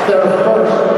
Their first.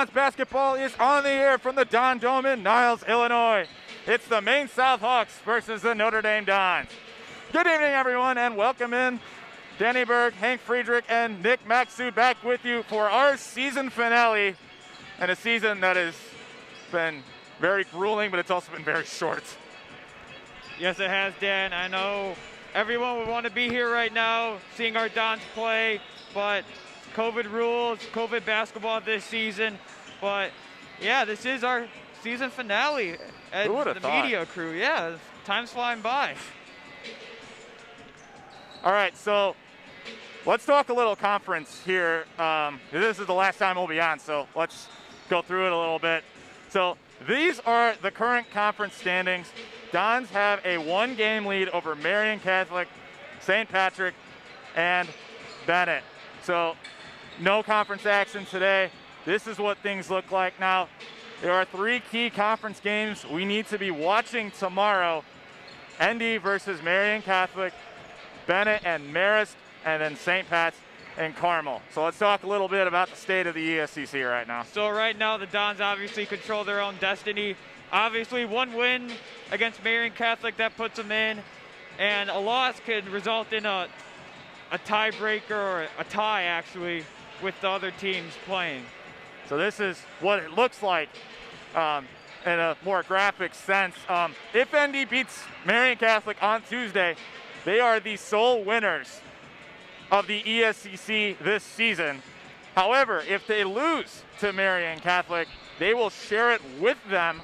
Dons basketball is on the air from the Don Dome in Niles, Illinois. It's the Maine South Hawks versus the Notre Dame Dons. Good evening, everyone, and welcome in. Danny Berg, Hank Friedrich, and Nick Maxud back with you for our season finale, and a season that has been very grueling, but it's also been very short. Yes, it has, Dan. I know everyone would want to be here right now, seeing our Dons play, but COVID rules, COVID basketball this season. But yeah, this is our season finale. And Who would have thought? Media crew, yeah, time's flying by. All right, so let's talk a little conference here. This is the last time we'll be on, so let's go through it a little bit. So these are the current conference standings. Dons have a one-game lead over Marian Catholic, St. Patrick, and Bennett. So no conference action today. This is what things look like now. There are three key conference games we need to be watching tomorrow. ND versus Marian Catholic, Bennett and Marist, and then St. Pat's and Carmel. So let's talk a little bit about the state of the ESCC right now. So right now the Dons obviously control their own destiny. Obviously one win against Marian Catholic, that puts them in, and a loss could result in a tiebreaker, or a tie actually, with the other teams playing. So this is what it looks like in a more graphic sense. If ND beats Marian Catholic on Tuesday, they are the sole winners of the ESCC this season. However, if they lose to Marian Catholic, they will share it with them.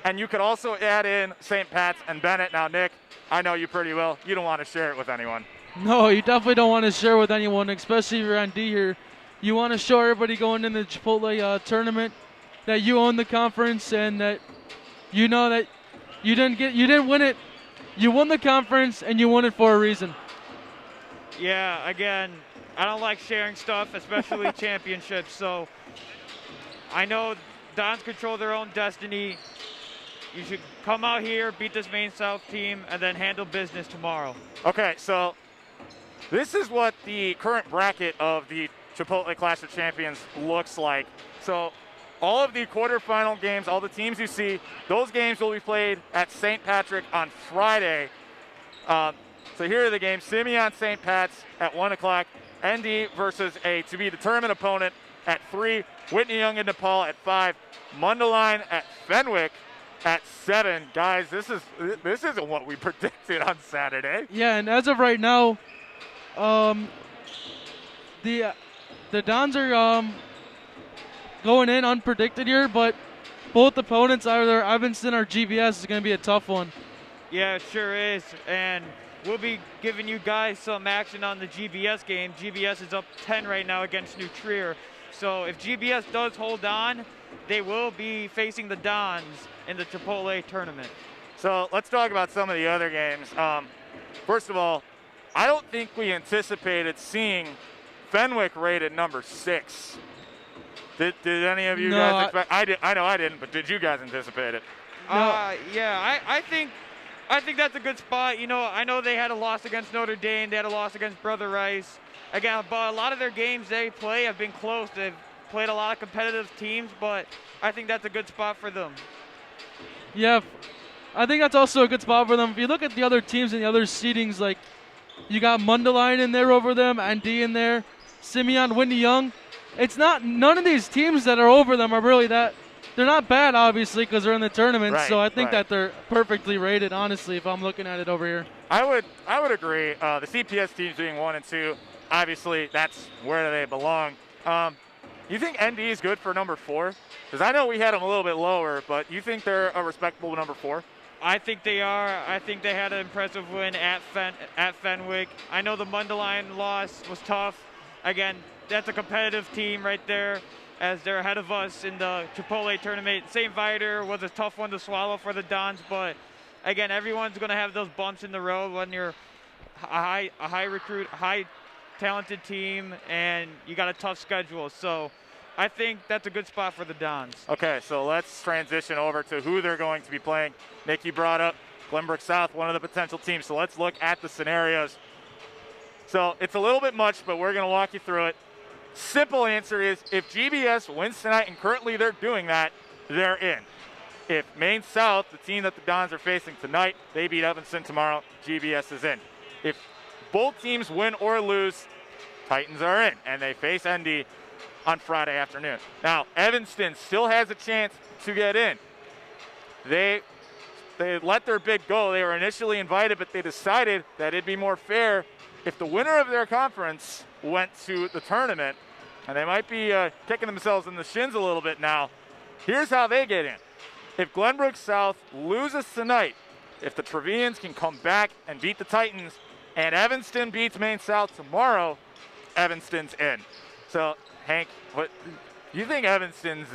And you could also add in St. Pat's and Bennett. Now, Nick, I know you pretty well. You don't want to share it with anyone. No, you definitely don't want to share with anyone, especially if you're on D here. You want to show everybody going into the Chipotle tournament that you own the conference and that you know that you didn't win it. You won the conference and you won it for a reason. Yeah, again, I don't like sharing stuff, especially championships. So I know Dons control their own destiny. You should come out here, beat this Maine South team, and then handle business tomorrow. Okay, so this is what the current bracket of the Chipotle Clash of Champions looks like. So all of the quarterfinal games, all the teams you see, those games will be played at St. Patrick on Friday. So here are the games. Simeon St. Pat's at 1 o'clock. ND versus a to-be-determined opponent at 3. Whitney Young and DePaul at 5. Mundelein at Fenwick at 7. Guys, this isn't what we predicted on Saturday. Yeah, and as of right now, the Dons are going in unpredicted here, but both opponents, either Evanston or GBS, is going to be a tough one. Yeah, it sure is, and we'll be giving you guys some action on the GBS game. GBS is up 10 right now against New Trier, so if GBS does hold on, they will be facing the Dons in the Chipotle tournament. So let's talk about some of the other games. First of all, I don't think we anticipated seeing Fenwick rated number 6. Did any of you guys expect? I know I didn't, but did you guys anticipate it? No. Yeah, I think that's a good spot. You know, I know they had a loss against Notre Dame. They had a loss against Brother Rice. Again, but a lot of their games they play have been close. They've played a lot of competitive teams, but I think that's a good spot for them. Yeah, I think that's also a good spot for them. If you look at the other teams and the other seedings, like you got Mundelein in there over them, ND in there, Simeon, Whitney Young. It's not, none of these teams that are over them are really that, they're not bad, obviously, because they're in the tournament. Right, so I think right. that they're perfectly rated, honestly, if I'm looking at it over here. I would agree. The CPS teams being 1 and 2, obviously that's where they belong. You think ND is good for number 4? Because I know we had them a little bit lower, but you think they're a respectable number 4? I think they are. I think they had an impressive win at Fenwick. I know the Mundelein loss was tough. Again, that's a competitive team right there, as they're ahead of us in the Chipotle tournament. St. Viator was a tough one to swallow for the Dons, but again, everyone's going to have those bumps in the road when you're a high talented team and you got a tough schedule. So I think that's a good spot for the Dons. Okay, so let's transition over to who they're going to be playing. Nick, you brought up Glenbrook South, one of the potential teams. So let's look at the scenarios. So it's a little bit much, but we're going to walk you through it. simple answer is if GBS wins tonight, and currently they're doing that, they're in. If Maine South, the team that the Dons are facing tonight, they beat Evanston tomorrow, GBS is in. If both teams win or lose, Titans are in, and they face ND on Friday afternoon. Now, Evanston still has a chance to get in. They let their bid go. They were initially invited, but they decided that it'd be more fair if the winner of their conference went to the tournament, and they might be kicking themselves in the shins a little bit now. Here's how they get in. If Glenbrook South loses tonight, if the Trevinians can come back and beat the Titans, and Evanston beats Maine South tomorrow, Evanston's in. So, Hank, what you think Evanston's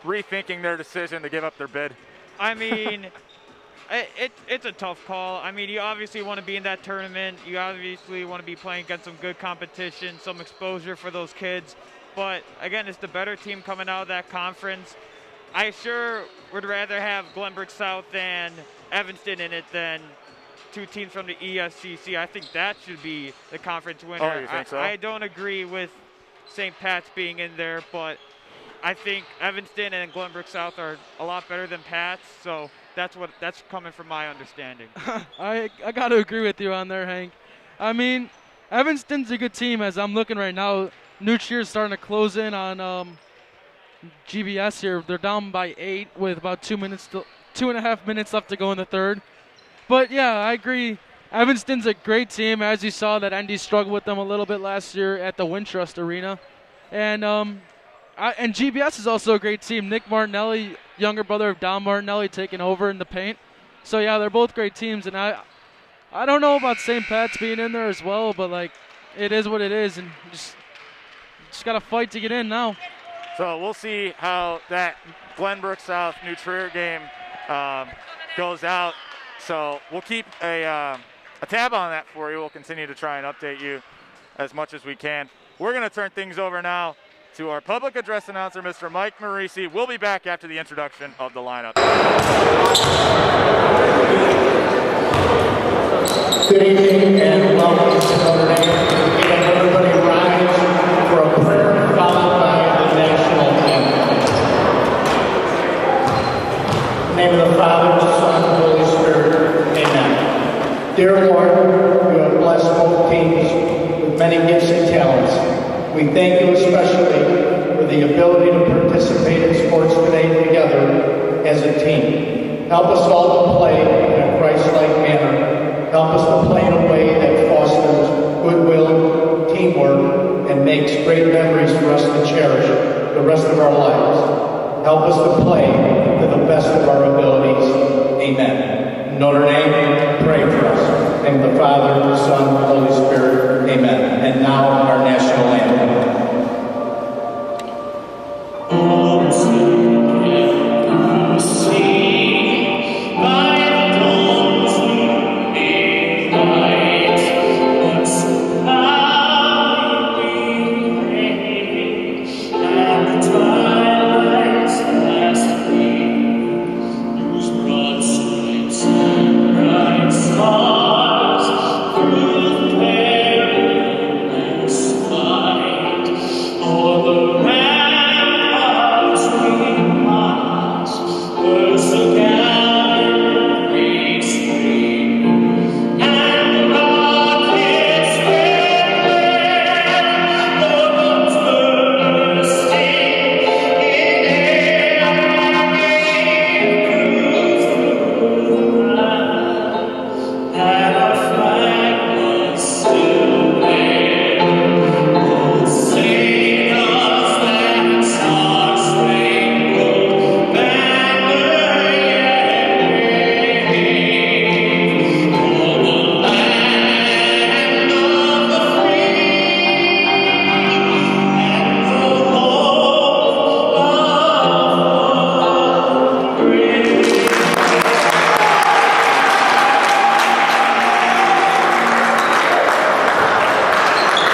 rethinking their decision to give up their bid? I mean, it's a tough call. I mean, you obviously want to be in that tournament. You obviously want to be playing against some good competition, some exposure for those kids. But, again, it's the better team coming out of that conference. I sure would rather have Glenbrook South and Evanston in it than two teams from the ESCC. I think that should be the conference winner. Oh, you think so? I don't agree with St. Pat's being in there, but I think Evanston and Glenbrook South are a lot better than Pat's, so that's coming from my understanding. I got to agree with you on there, Hank. I mean, Evanston's a good team as I'm looking right now. New Cheer's starting to close in on GBS here. They're down by 8 with about 2.5 minutes left to go in the third. But, yeah, I agree. Evanston's a great team. As you saw, that ND struggled with them a little bit last year at the Wintrust Arena. And GBS is also a great team. Nick Martinelli, younger brother of Don Martinelli, taking over in the paint. So, yeah, they're both great teams. And I don't know about St. Pat's being in there as well, but, like, it is what it is. And just got to fight to get in now. So we'll see how that Glenbrook South New Trier game goes out. So we'll keep a tab on that for you. We'll continue to try and update you as much as we can. We're going to turn things over now to our public address announcer, Mr. Mike Marisi. We'll be back after the introduction of the lineup. Good evening and welcome to Notre Dame. And everybody rise for a prayer followed by the national anthem. In the name of the Father, the Son, and the Holy Spirit. Amen. Dear Lord, you have blessed both teams with many gifts and talents. We thank you especially for the ability to participate in sports today together as a team. Help us all to play in a Christ-like manner. Help us to play in a way that fosters goodwill, teamwork, and makes great memories for us to cherish the rest of our lives. Help us to play to the best of our abilities. Amen. Notre Dame, pray for us. In the name of the Father, the Son, and the Holy Spirit. Amen. And now our national anthem.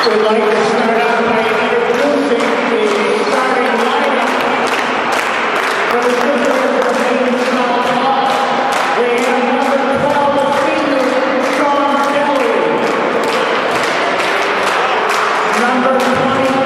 We'd like to start out by introducing the starting lineup. For the visitors of Maine South Hall, we have number 12 senior Sean Kelly, number 20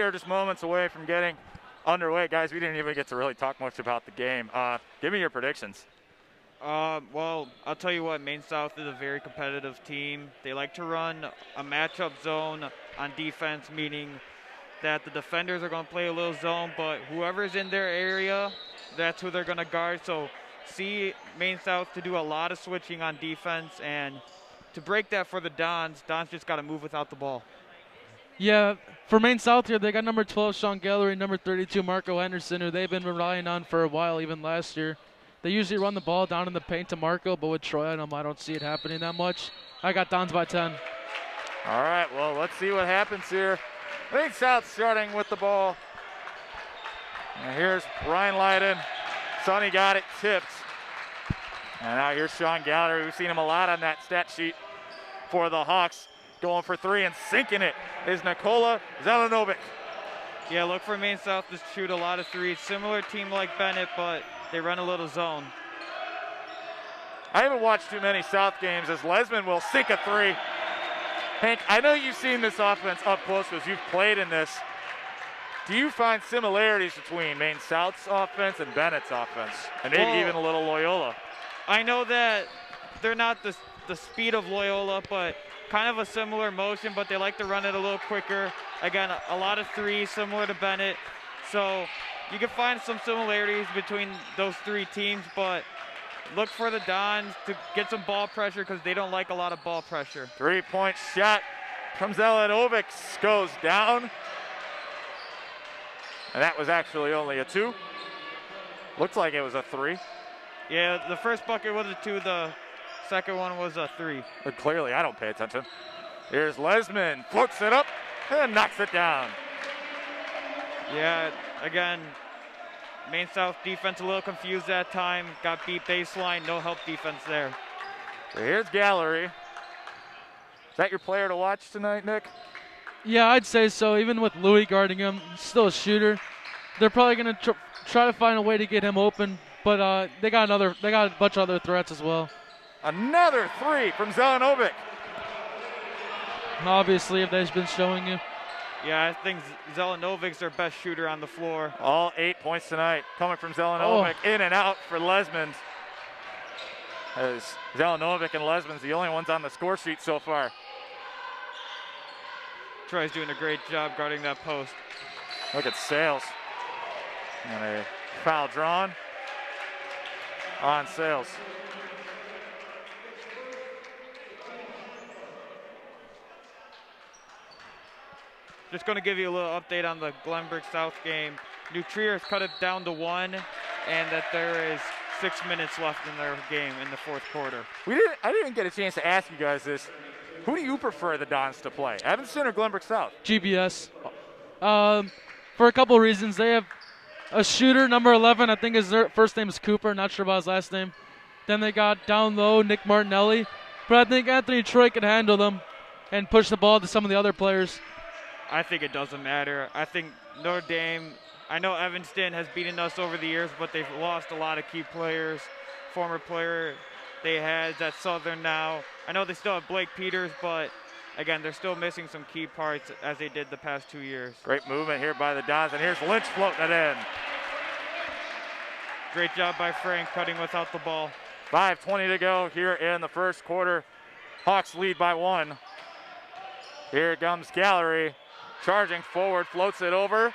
are just moments away from getting underway. Guys, we didn't even get to really talk much about the game. Give me your predictions. Well, I'll tell you what, Maine South is a very competitive team. They like to run a matchup zone on defense, meaning that the defenders are going to play a little zone, but whoever's in their area, that's who they're going to guard. So see Maine South to do a lot of switching on defense, and to break that for the Dons just got to move without the ball. Yeah, for Maine South here, they got number 12, Sean Gallery, number 32, Marco Henderson, who they've been relying on for a while, even last year. They usually run the ball down in the paint to Marco, but with Troy on him, I don't see it happening that much. I got Dons by 10. All right, well, let's see what happens here. Maine South starting with the ball. And here's Ryan Leiden. Sonny got it tipped. And now here's Sean Gallery. We've seen him a lot on that stat sheet for the Hawks. Going for three and sinking it is Nikola Zelenovic. Yeah, look for Maine South to shoot a lot of threes. Similar team like Bennett, but they run a little zone. I haven't watched too many South games as Lesman will sink a three. Hank, I know you've seen this offense up close because you've played in this. Do you find similarities between Maine South's offense and Bennett's offense? And maybe even a little Loyola? I know that they're not the speed of Loyola, but kind of a similar motion, but they like to run it a little quicker. Again, a lot of threes similar to Bennett. So you can find some similarities between those three teams, but look for the Dons to get some ball pressure because they don't like a lot of ball pressure. 3-point shot from Zelenovic goes down. And that was actually only a 2. Looks like it was a 3. Yeah, the first bucket was a 2, the second one was a 3. But clearly, I don't pay attention. Here's Lesman, floats it up and knocks it down. Yeah, again, Maine South defense a little confused that time. Got beat baseline, no help defense there. So here's Gallery. Is that your player to watch tonight, Nick? Yeah, I'd say so. Even with Louis guarding him, he's still a shooter. They're probably going to try to find a way to get him open, but they got a bunch of other threats as well. Another 3 from Zelenovic. Obviously, if they've been showing you. Yeah, I think Zelenovic's their best shooter on the floor. All 8 points tonight coming from Zelenovic. In and out for Lesman. As Zelenovic and Lesman's the only ones on the score sheet so far. Troy's doing a great job guarding that post. Look at Sales. And a foul drawn on Sales. Just going to give you a little update on the Glenbrook South game. New Trier has cut it down to 1, and that there is 6 minutes left in their game in the fourth quarter. I didn't get a chance to ask you guys this. Who do you prefer the Dons to play, Evanston or Glenbrook South? GBS. For a couple reasons. They have a shooter, number 11. I think his first name is Cooper. Not sure about his last name. Then they got down low Nick Martinelli. But I think Anthony Troy can handle them and push the ball to some of the other players. I think it doesn't matter. I think Notre Dame, I know Evanston has beaten us over the years, but they've lost a lot of key players. Former player they had at Southern now. I know they still have Blake Peters, but again, they're still missing some key parts as they did the past 2 years. Great movement here by the Dons, and here's Lynch floating it in. Great job by Frank cutting without the ball. 5:20 to go here in the first quarter. Hawks lead by 1. Here comes Gallery. Charging forward, floats it over.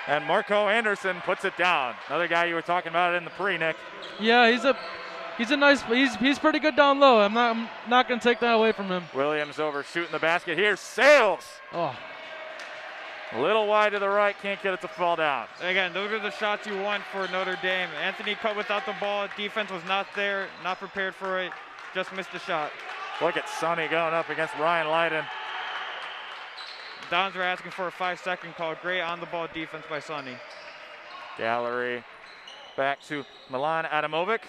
And Marco Anderson puts it down. Another guy you were talking about in the pre, Nick. Yeah, he's pretty good down low. I'm not going to take that away from him. Williams over shooting the basket. Here's Sales. Oh. A little wide to the right, can't get it to fall down. Again, those are the shots you want for Notre Dame. Anthony cut without the ball. Defense was not there, not prepared for it. Just missed the shot. Look at Sonny going up against Ryan Leiden. Dons were asking for a 5-second call. Great on-the-ball defense by Sonny. Gallery back to Milan Adamovic.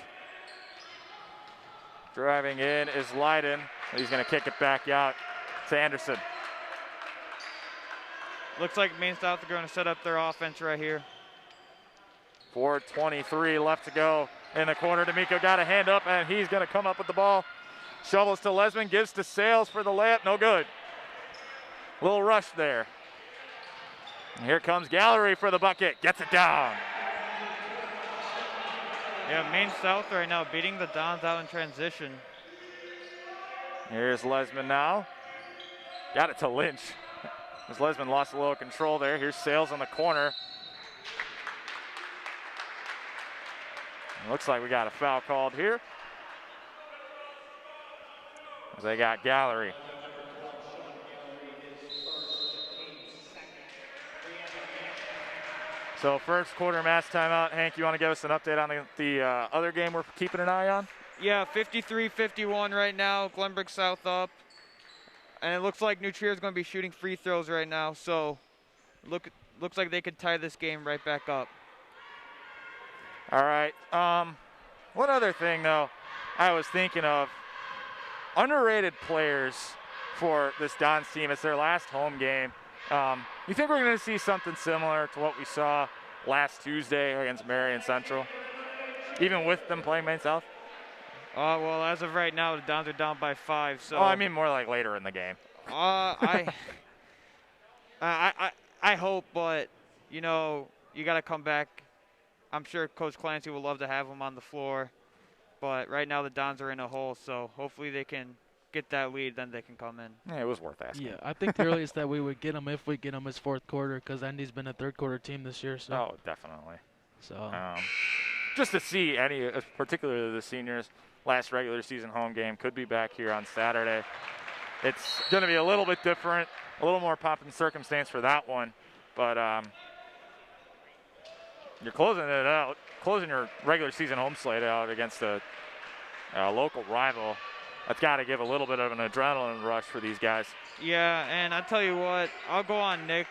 Driving in is Leiden. He's going to kick it back out to Anderson. Looks like Maine South are going to set up their offense right here. 4:23 left to go in the quarter. D'Amico got a hand up, and he's going to come up with the ball. Shovels to Lesman, gives to Sales for the layup. No good. Little rush there. And here comes Gallery for the bucket. Gets it down. Yeah, Maine South right now beating the Dons out in transition. Here's Lesman now. Got it to Lynch. As Lesman lost a little control there. Here's Sales in the corner. Looks like we got a foul called here. As they got Gallery. So first quarter match timeout. Hank, you want to give us an update on the other game we're keeping an eye on? Yeah, 53-51 right now. Glenbrook South up. And it looks like New Trier is going to be shooting free throws right now. So looks like they could tie this game right back up. All right. One other thing, though, I was thinking of. Underrated players for this Dons team. It's their last home game. You think we're going to see something similar to what we saw last Tuesday against Marion Central, even with them playing Maine South? Well, as of right now, the Dons are down by 5. So. Oh, I mean more like later in the game. I hope, but you know, you got to come back. I'm sure Coach Clancy would love to have him on the floor, but right now the Dons are in a hole. So hopefully they can get that lead, then they can come in. Yeah, it was worth asking. Yeah, I think the earliest that we would get him, if we get him, is fourth quarter, because Andy's been a third quarter team this year. So. Oh, definitely. So. Just to see any, particularly the seniors, last regular season home game could be back here on Saturday. It's going to be a little bit different, a little more pop in circumstance for that one, but you're closing it out, closing your regular season home slate out against a local rival. That's got to give a little bit of an adrenaline rush for these guys. Yeah, and I tell you what, I'll go on Nick.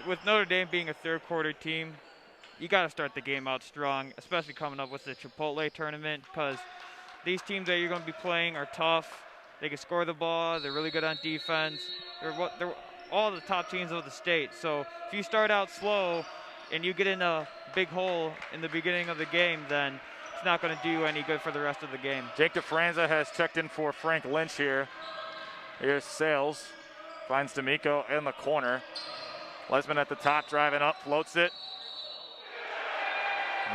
With Notre Dame being a third quarter team, you got to start the game out strong, especially coming up with the Chipotle tournament, because these teams that you're going to be playing are tough. They can score the ball. They're really good on defense. They're all the top teams of the state. So if you start out slow and you get in a big hole in the beginning of the game, then it's not going to do any good for the rest of the game. Jake DeFranza has checked in for Frank Lynch here. Here's Sales. Finds D'Amico in the corner. Lesman at the top, driving up, floats it.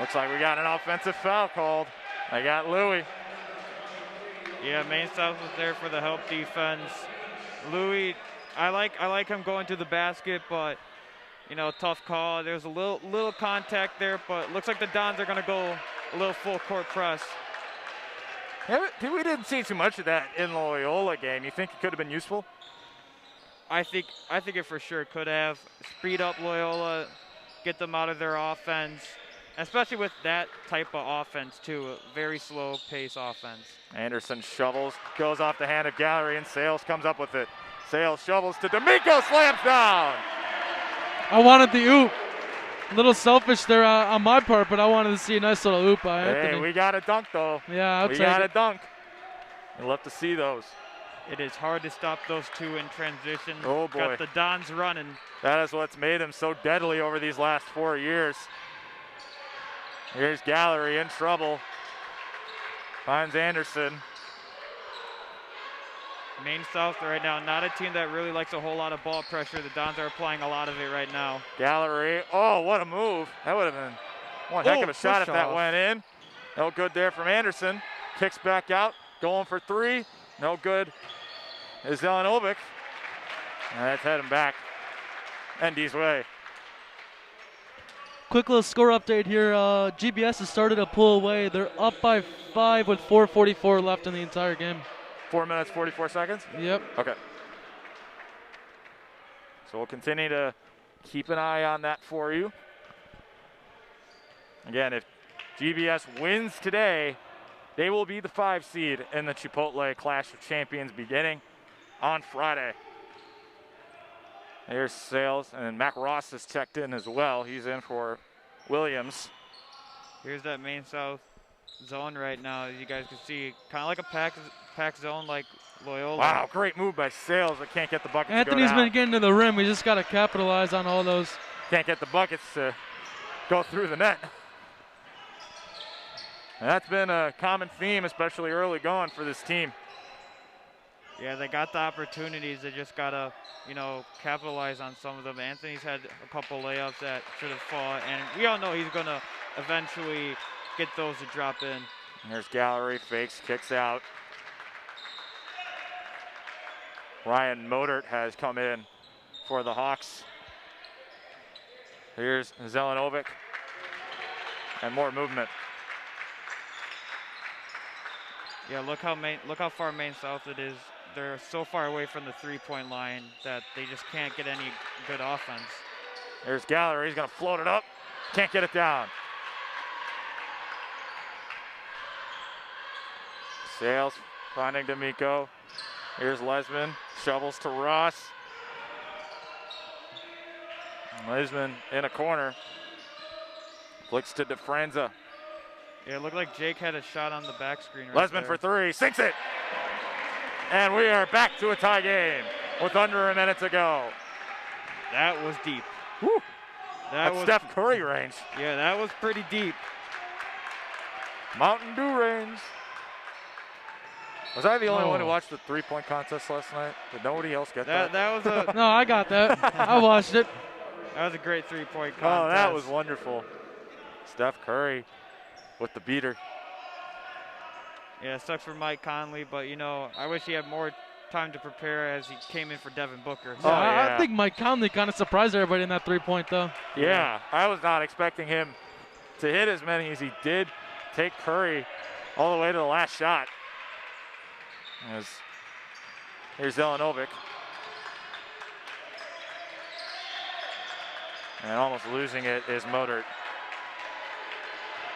Looks like we got an offensive foul called. I got Louis. Yeah, Maine South was there for the help defense. Louis, I like him going to the basket, but you know, tough call. There's a little contact there, but looks like the Dons are going to go a little full court press. Yeah, we didn't see too much of that in the Loyola game. You think it could have been useful? I think it for sure could have. Speed up Loyola, get them out of their offense, especially with that type of offense too, a very slow pace offense. Anderson shovels, goes off the hand of Gallery, and Sales comes up with it. Sales shovels to D'Amico, slams down. I wanted the oop. A little selfish there on my part, but I wanted to see a nice little oop by Anthony. Hey, we got a dunk though. Yeah, we got a dunk. We'll love to see those. It is hard to stop those two in transition. Oh boy. Got the Dons running. That is what's made them so deadly over these last 4 years. Here's Gallery in trouble. Finds Anderson. Maine South right now, not a team that really likes a whole lot of ball pressure. The Dons are applying a lot of it right now. Gallery, oh, what a move. That would have been one heck of a shot if that went in. No good there from Anderson. Kicks back out, going for three. No good is Zelenovic. That's heading back ND's way. Quick little score update here. GBS has started to pull away. They're up by 5 with 4:44 left in the entire game. 4 minutes, 44 seconds? Yep. Okay. So we'll continue to keep an eye on that for you. Again, if GBS wins today, they will be the 5 seed in the Chipotle Clash of Champions beginning on Friday. Here's Sales, and Mac Ross has checked in as well. He's in for Williams. Here's that Maine South zone right now. As you guys can see, kind of like a pack zone like Loyola. Wow, great move by Sales, but can't get the buckets Anthony's to go down. been getting to the rim. We just got to capitalize on all those. Can't get the buckets to go through the net. And that's been a common theme, especially early going for this team. Yeah, they got the opportunities. They just got to, capitalize on some of them. Anthony's had a couple layups that should have fought, and we all know he's going to eventually get those to drop in. And there's Gallery, fakes, kicks out. Ryan Modert has come in for the Hawks. Here's Zelenovic, and more movement. Yeah, look how far Maine South it is. They're so far away from the three-point line that they just can't get any good offense. There's Gallery, he's gonna float it up. Can't get it down. Sales finding D'Amico. Here's Lesman, shovels to Ross. Lesman in a corner. Flicks to DeFranza. Yeah, it looked like Jake had a shot on the back screen right Lesman there. for three, sinks it. And we are back to a tie game with under a minute to go. That was deep. Woo. That was Steph Curry range. Yeah, that was pretty deep. Mountain Dew range. Was I the only one who watched the three-point contest last night? Did nobody else get that? That was a No, I got that. I watched it. that was a great three-point contest. Oh, that was wonderful. Steph Curry with the beater. Yeah, it sucks for Mike Conley, but I wish he had more time to prepare as he came in for Devin Booker. So. Oh, yeah. I think Mike Conley kind of surprised everybody in that three-point, though. Yeah, I was not expecting him to hit as many as he did. Take Curry all the way to the last shot. Here's Zelenovic. And almost losing it is Modert.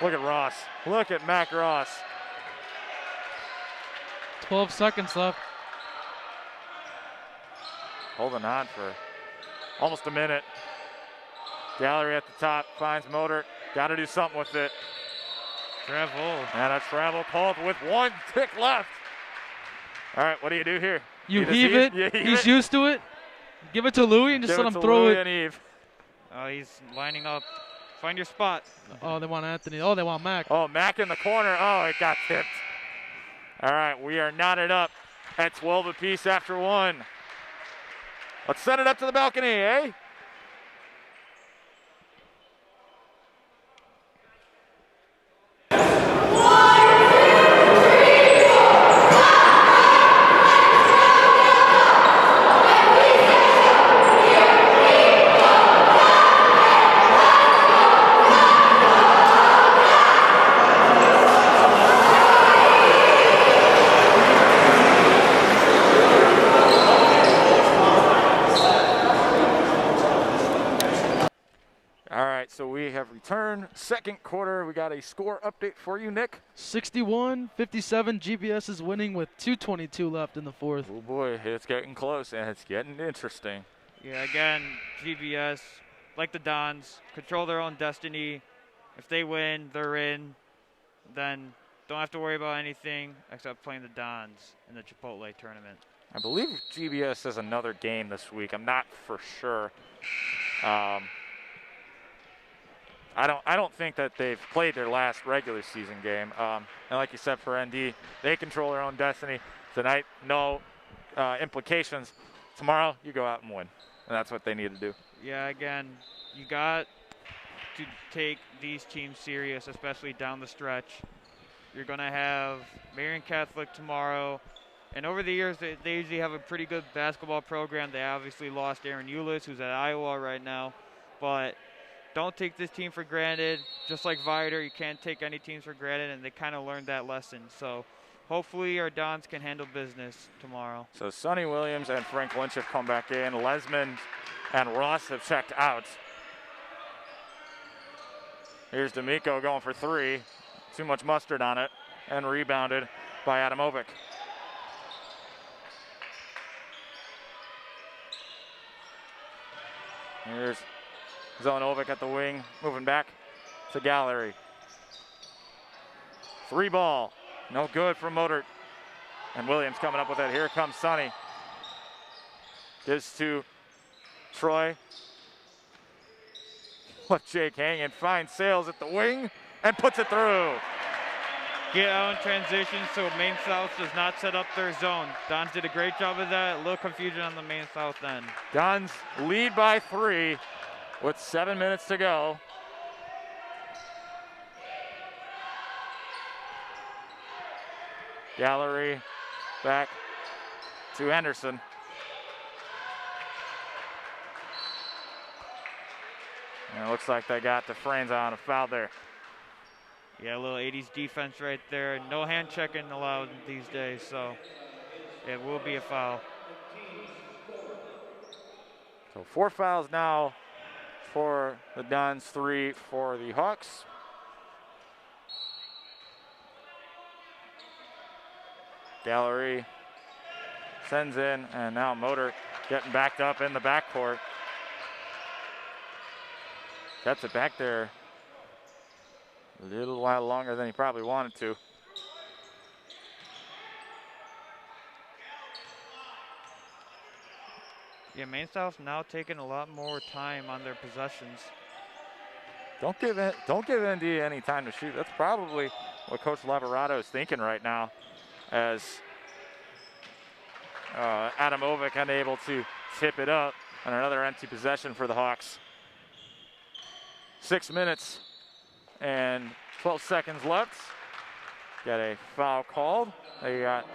Look at Ross. Look at Mac Ross. 12 seconds left. Holding on for almost a minute. Gallery at the top finds Modert. Got to do something with it. Travel. And a travel called with 1 tick left. All right, what do you do here? You heave it. He's used to it. Give it to Louis and just let him throw Louis it. And Eve. Oh, he's lining up. Find your spot. Oh, they want Anthony. Oh, they want Mac. Oh, Mac in the corner. Oh, it got tipped. All right, we are knotted up at 12 apiece after 1. Let's send it up to the balcony, eh? So we have returned. Second quarter, we got a score update for you, Nick. 61-57, GBS is winning with 2:22 left in the fourth. Oh boy, it's getting close and it's getting interesting. Yeah, again, GBS, like the Dons, control their own destiny. If they win, they're in. Then don't have to worry about anything except playing the Dons in the Chipotle tournament. I believe GBS has another game this week. I'm not for sure. I don't think that they've played their last regular season game. And like you said, for ND, they control their own destiny. Tonight, no implications. Tomorrow, you go out and win. And that's what they need to do. Yeah, again, you got to take these teams serious, especially down the stretch. You're going to have Marian Catholic tomorrow. And over the years, they usually have a pretty good basketball program. They obviously lost Aaron Eulis, who's at Iowa right now. But don't take this team for granted. Just like Vider, you can't take any teams for granted, and they kind of learned that lesson. So hopefully our Dons can handle business tomorrow. So Sonny Williams and Frank Lynch have come back in. Lesman and Ross have checked out. Here's D'Amico going for three. Too much mustard on it, and rebounded by Adamovic. Here's Zelenovic at the wing, moving back to Gallery. Three ball, no good for Modert. And Williams coming up with it. Here comes Sonny. Gives to Troy. Left Jake hanging, finds Sales at the wing, and puts it through. get out in transition so Maine South does not set up their zone. Dons did a great job of that. A little confusion on the Maine South end. Dons lead by 3 with 7 minutes to go. Gallery back to Henderson. And it looks like they got Dufresne's on a foul there. Yeah, a little 80s defense right there. No hand checking allowed these days, so it will be a foul. So 4 fouls now for the Dons, 3 for the Hawks. Gallery sends in, and now Motor getting backed up in the backcourt. Gets it back there a little while longer than he probably wanted to. Yeah, Maine South now taking a lot more time on their possessions. Don't give ND any time to shoot. That's probably what Coach Laborato is thinking right now, as Adamovic unable to tip it up, and another empty possession for the Hawks. 6 minutes and 12 seconds left. Got a foul called. They got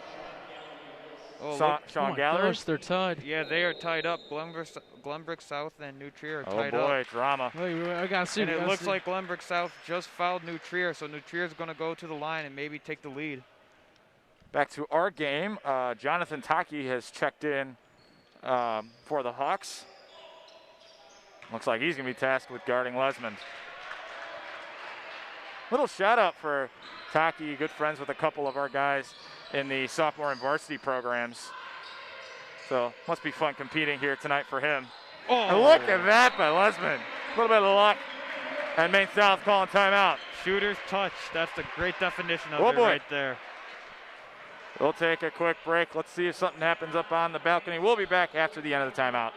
Sean Gallery. Gosh, they're tied. Yeah, they are tied up. Glenbrook South and New Trier are tied up. Oh boy, drama. Wait, I gotta see. And it looks like Glenbrook South just fouled New Trier, so New Trier is going to go to the line and maybe take the lead. Back to our game. Jonathan Taki has checked in for the Hawks. Looks like he's going to be tasked with guarding Lesmond. Little shout out for Taki, good friends with a couple of our guys in the sophomore and varsity programs. So must be fun competing here tonight for him. Oh. And look at that by Lesmond. A little bit of luck. And Maine South calling timeout. Shooter's touch. That's the great definition of it boy. right there. We'll take a quick break. Let's see if something happens up on the balcony. We'll be back after the end of the timeout.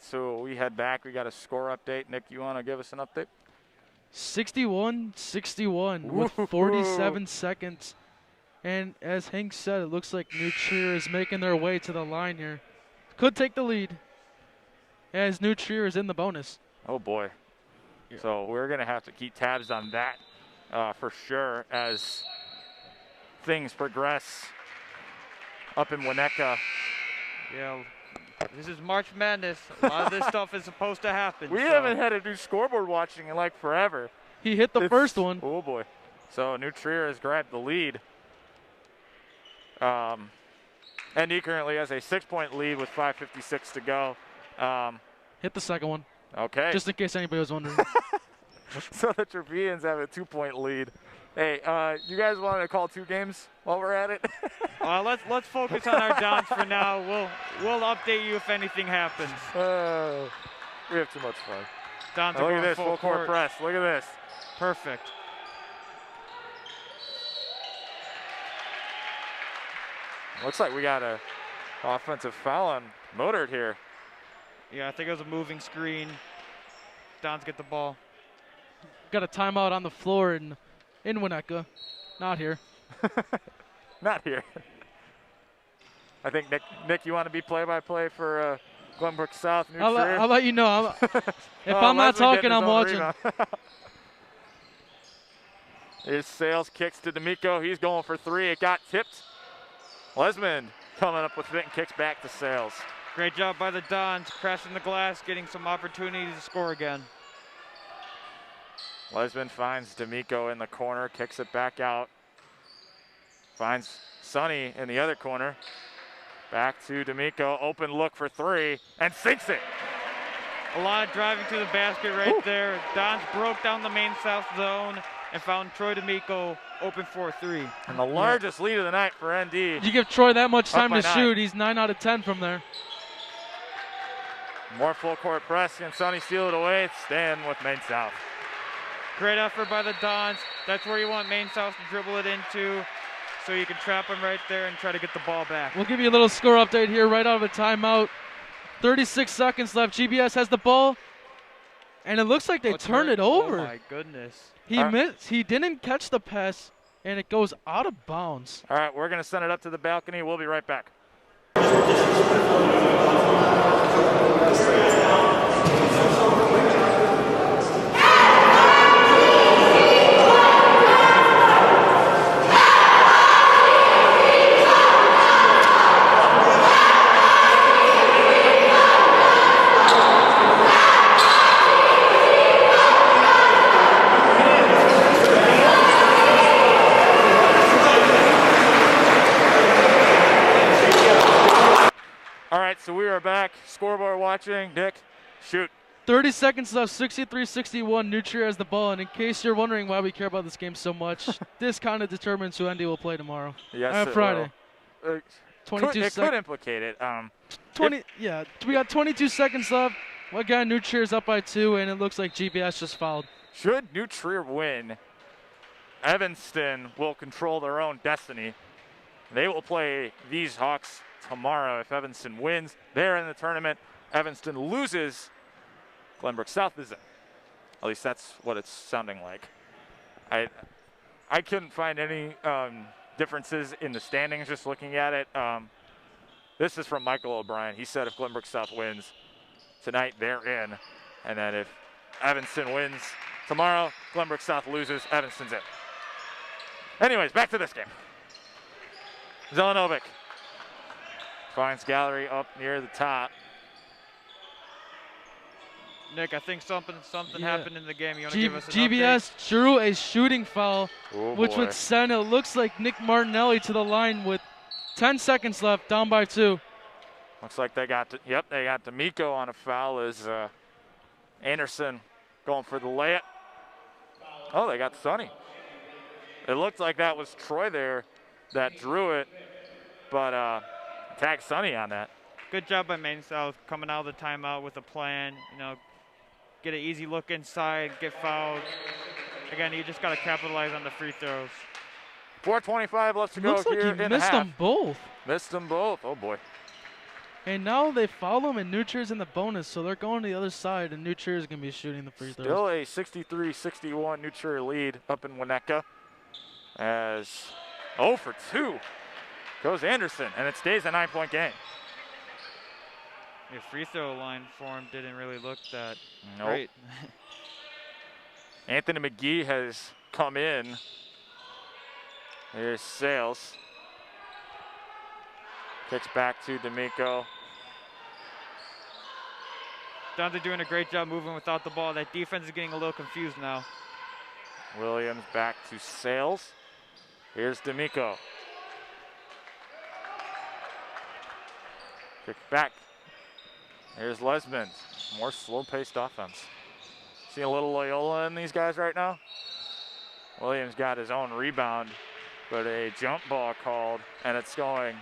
So we head back. We got a score update. Nick, you want to give us an update? 61-61 with 47 seconds. And as Hank said, it looks like New Trier is making their way to the line here. Could take the lead as New Trier is in the bonus. Oh, boy. Yeah. So we're going to have to keep tabs on that for sure as things progress up in Winnetka. Yeah. This is March Madness. A lot of this stuff is supposed to happen. We haven't had to do scoreboard watching in like forever. He hit the first one. Oh, boy. So New Trier has grabbed the lead. ND currently has a 6-point lead with 5:56 to go. Hit the second one. Okay. Just in case anybody was wondering. So the Trevians have a 2-point lead. Hey, you guys want to call 2 games while we're at it? Let's focus on our Dons for now. We'll update you if anything happens. We have too much fun. Dons Look at this full court press. Look at this. Perfect. Looks like we got a offensive foul on Modert here. Yeah, I think it was a moving screen. Dons get the ball. Got a timeout on the floor in Winnetka. Not here. Not here. I think, Nick, you want to be play-by-play for Glenbrook South, New Trier? I'll let you know. If I'm not talking, I'm watching. Here's Sales, kicks to D'Amico. He's going for 3. It got tipped. Lesmond coming up with it and kicks back to Sales. Great job by the Dons, crashing the glass, getting some opportunity to score again. Lesmond finds D'Amico in the corner, kicks it back out. Finds Sonny in the other corner. Back to D'Amico, open look for 3, and sinks it. A lot of driving to the basket right there. Dons broke down the Maine South zone, and found Troy D'Amico open for a 3. And the largest lead of the night for ND. You give Troy that much Up time by to 9. shoot, he's 9 out of 10 from there. More full court press. Can Sonny steal it away? It's staying with Maine South. Great effort by the Dons. That's where you want Maine South to dribble it into, so you can trap them right there and try to get the ball back. We'll give you a little score update here right out of a timeout. 36 seconds left. GBS has the ball, and it looks like they turn it over. Oh my goodness. He missed. He didn't catch the pass, and it goes out of bounds. All right, we're going to send it up to the balcony. We'll be right back. All right, so we are back. Scoreboard watching. Nick, shoot. 30 seconds left, 63-61. New Trier has the ball, and in case you're wondering why we care about this game so much, this kind of determines who ND will play tomorrow. Yes, it Friday. will. 22 It could implicate it. 20. Yeah, we got 22 seconds left. Again, New Trier's up by 2, and it looks like GBS just fouled. Should New Trier win, Evanston will control their own destiny. They will play these Hawks tomorrow. If Evanston wins, they're in the tournament. Evanston loses, Glenbrook South is in. At least that's what it's sounding like. I couldn't find any differences in the standings just looking at it. This is from Michael O'Brien. He said if Glenbrook South wins tonight, they're in. And then if Evanston wins tomorrow, Glenbrook South loses, Evanston's in. Anyways, back to this game. Zelenovic finds Gallery up near the top. Nick, I think something happened in the game. You want to give us an GBS update? drew a shooting foul, Oh, which boy. would send, it looks like, Nick Martinelli to the line with 10 seconds left, down by 2. Looks like they got D'Amico on a foul as Anderson going for the layup. Oh, they got Sonny. It looked like that was Troy there that drew it, but tagged Sonny on that. Good job by Maine South coming out of the timeout with a plan. You know, get an easy look inside, get fouled. Again, you just got to capitalize on the free throws. 4:25 left to go Looks like here he in missed the half. them both. Missed them both. Oh boy. And now they foul him, and New Trier's in the bonus, so they're going to the other side, and New Trier's going to be shooting the free throws. Still a 63-61 New Trier lead up in Winnetka. As 0 for 2 goes Anderson, and it stays a 9-point game. Your free throw line for him didn't really look that Nope. great. Anthony McGee has come in. Here's Sales. Kicks back to D'Amico. Dante doing a great job moving without the ball. That defense is getting a little confused now. Williams back to Sales. Here's D'Amico. Kick back. Here's Lesmond. More slow-paced offense. See a little Loyola in these guys right now? Williams got his own rebound, but a jump ball called, and it's going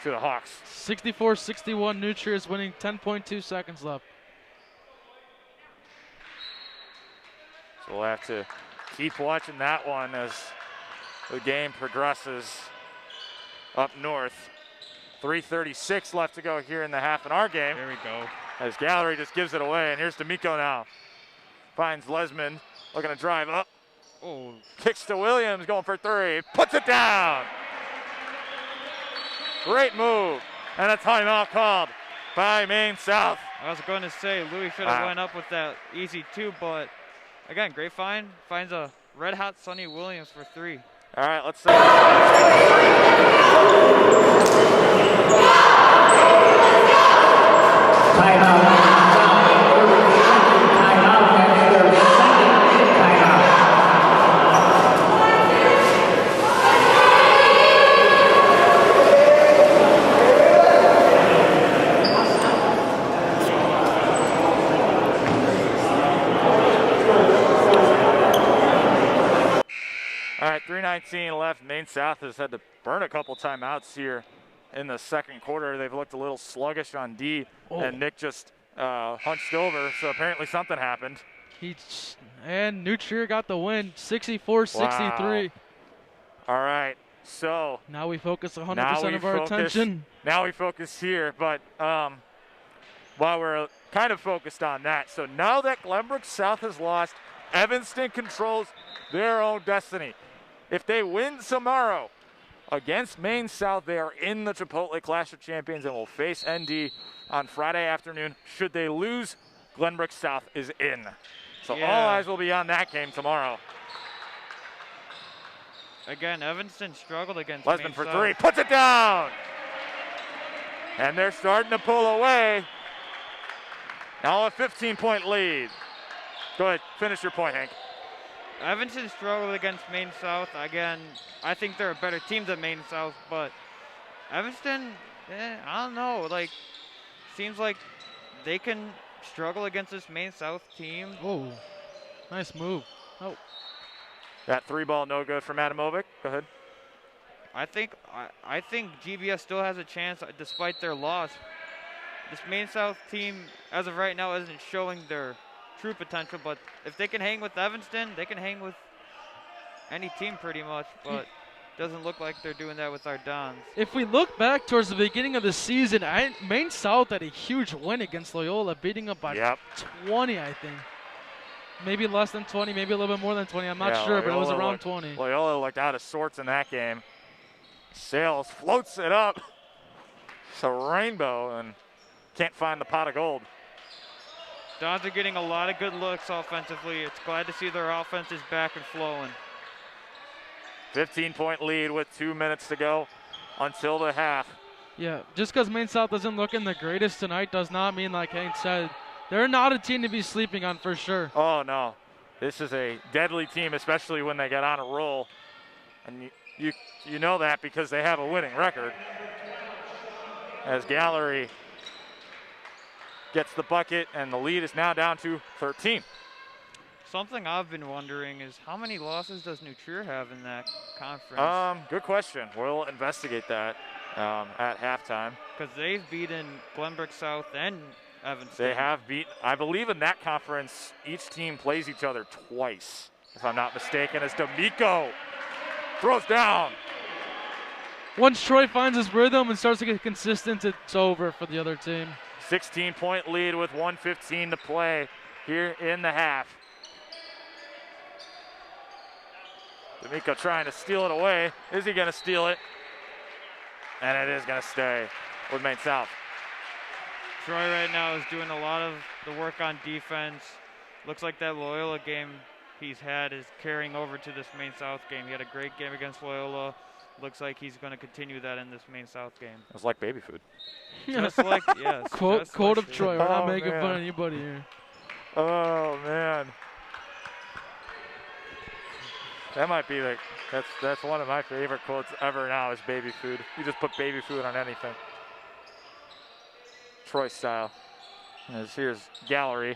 to the Hawks. 64-61, New Trier is winning, 10.2 seconds left. So we'll have to keep watching that one as the game progresses up north. 3:36 left to go here in the half in our game. There we go. As Gallery just gives it away, and here's D'Amico now. Finds Lesmond, looking to drive up. Oh, Kicks to Williams, going for 3. Puts it down. Great move. And a timeout called by Maine South. I was going to say Louis should have went up with that easy 2, but again, great find. Finds a red-hot Sonny Williams for 3. All right, let's see. Timeout. 2:13 left. Maine South has had to burn a couple timeouts here in the second quarter. They've looked a little sluggish on D, and Nick just hunched over, so apparently something happened. And New Trier got the win, 64-63. Wow. All right, so now we focus 100% of our attention. Now we focus here, but while we're kind of focused on that, so now that Glenbrook South has lost, Evanston controls their own destiny. If they win tomorrow against Maine South, they are in the Chipotle Clash of Champions and will face ND on Friday afternoon. Should they lose, Glenbrook South is in. So all eyes will be on that game tomorrow. Again, Evanston struggled against Lesman Maine for South. three, puts it down. And they're starting to pull away. Now a 15-point lead. Go ahead, finish your point, Hank. Evanston struggled against Maine South. Again, I think they're a better team than Maine South, but Evanston, I don't know. Like, seems like they can struggle against this Maine South team. Oh, nice move. Oh. That three ball no good from Adamovic. Go ahead. I think GBS still has a chance despite their loss. This Maine South team, as of right now, isn't showing their true potential, but if they can hang with Evanston, they can hang with any team pretty much, but doesn't look like they're doing that with our Dons. If we look back towards the beginning of the season, Maine South had a huge win against Loyola, beating up by 20, I think. Maybe less than 20, maybe a little bit more than 20. I'm not sure, Loyola but it was around 20. Loyola looked out of sorts in that game. Sales floats it up. It's a rainbow and can't find the pot of gold. Dons are getting a lot of good looks offensively. It's glad to see their offense is back and flowing. 15-point lead with 2 minutes to go until the half. Yeah, just because Maine South doesn't look in the greatest tonight does not mean, like Hank said, they're not a team to be sleeping on for sure. Oh, no. This is a deadly team, especially when they get on a roll. And you know that because they have a winning record. As Gallery gets the bucket, and the lead is now down to 13. Something I've been wondering is how many losses does New Trier have in that conference? Good question. We'll investigate that at halftime. Because they've beaten Glenbrook South and Evanston. They have beat, I believe in that conference, each team plays each other twice, if I'm not mistaken, as D'Amico throws down. Once Troy finds his rhythm and starts to get consistent, it's over for the other team. 16-point lead with 1:15 to play here in the half. D'Amico trying to steal it away. Is he going to steal it? And it is going to stay with Maine South. Troy right now is doing a lot of the work on defense. Looks like that Loyola game he's had is carrying over to this Maine South game. He had a great game against Loyola. Looks like he's going to continue that in this Maine South game. It was like baby food. Just like, yes. Quote of Troy. We're not making fun of anybody here. Oh, man. That might be that's one of my favorite quotes ever now is baby food. You just put baby food on anything. Troy style. Here's Gallery.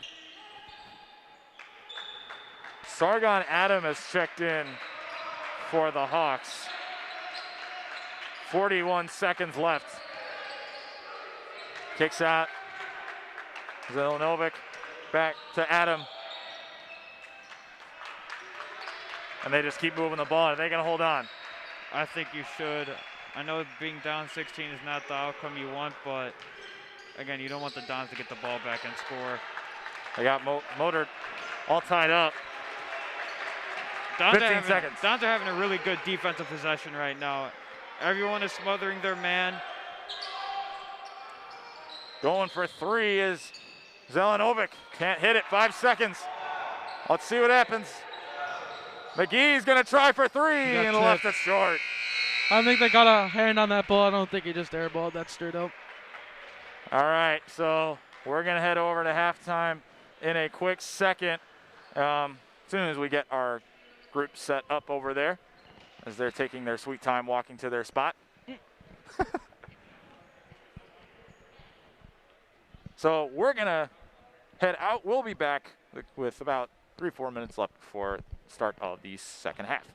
Sargon Adam has checked in for the Hawks. 41 seconds left. Kicks out. Zelenovic back to Adam. And they just keep moving the ball. Are they going to hold on? I think you should. I know being down 16 is not the outcome you want, but again, you don't want the Dons to get the ball back and score. They got Motor all tied up. 15 seconds. Dons are having a really good defensive possession right now. Everyone is smothering their man. Going for three is Zelenovic. Can't hit it. 5 seconds. Let's see what happens. McGee's going to try for three and left it short. I think they got a hand on that ball. I don't think he just airballed that straight up. All right, so we're going to head over to halftime in a quick second. As soon as we get our group set up over there, as they're taking their sweet time walking to their spot. So we're going to head out. We'll be back with about 3-4 minutes left before start of the second half.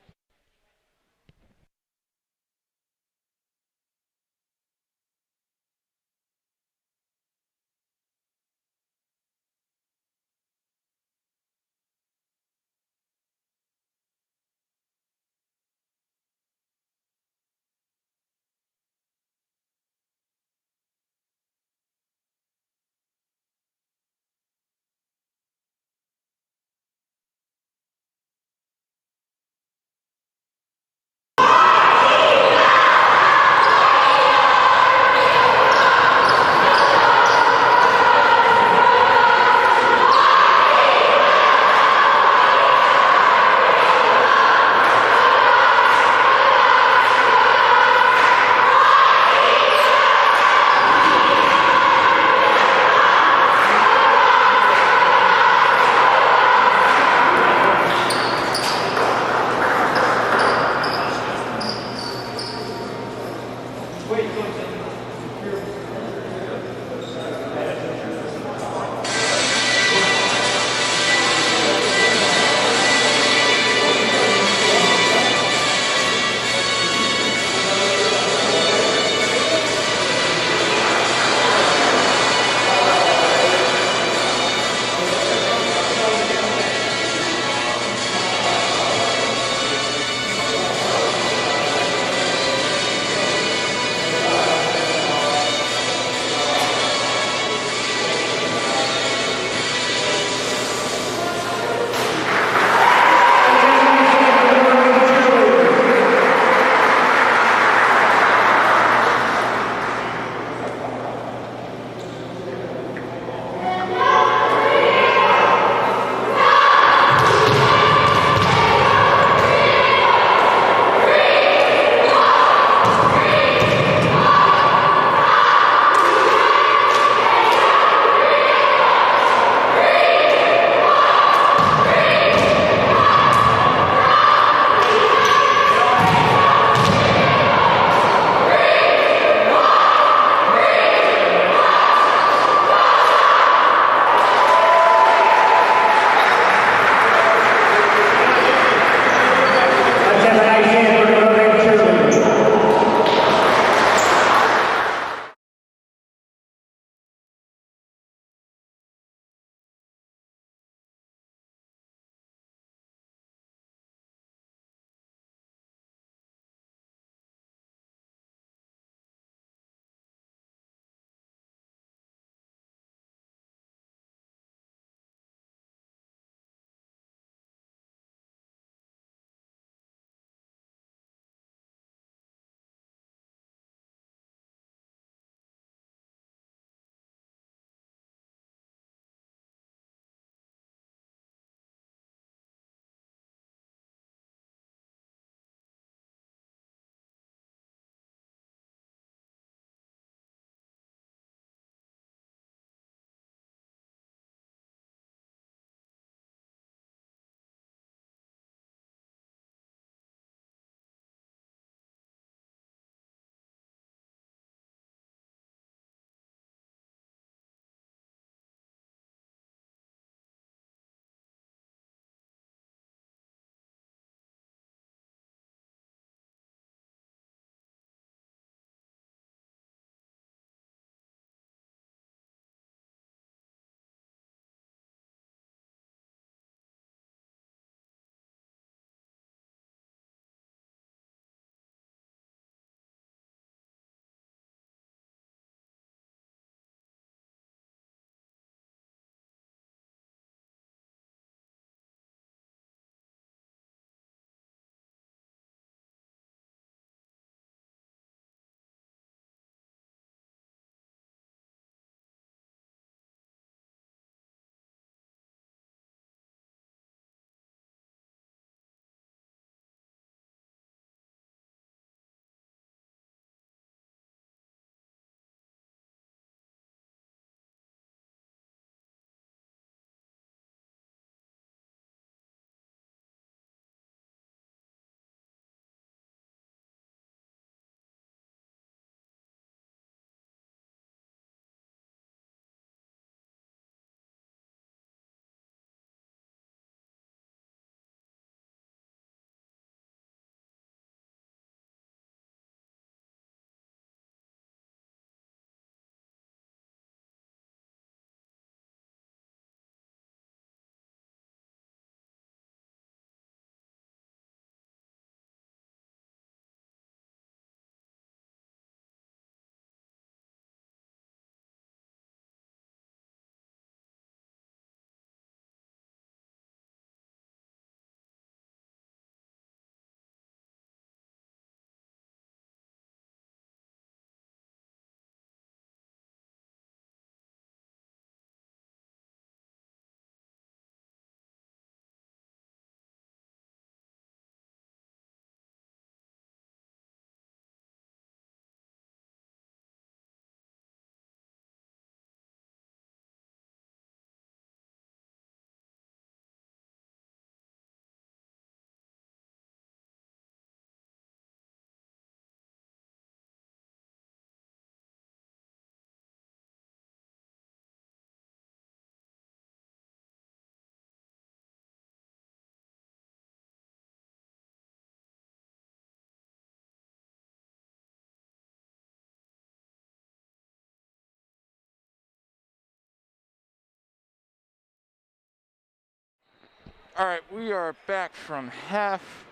All right, we are back from half.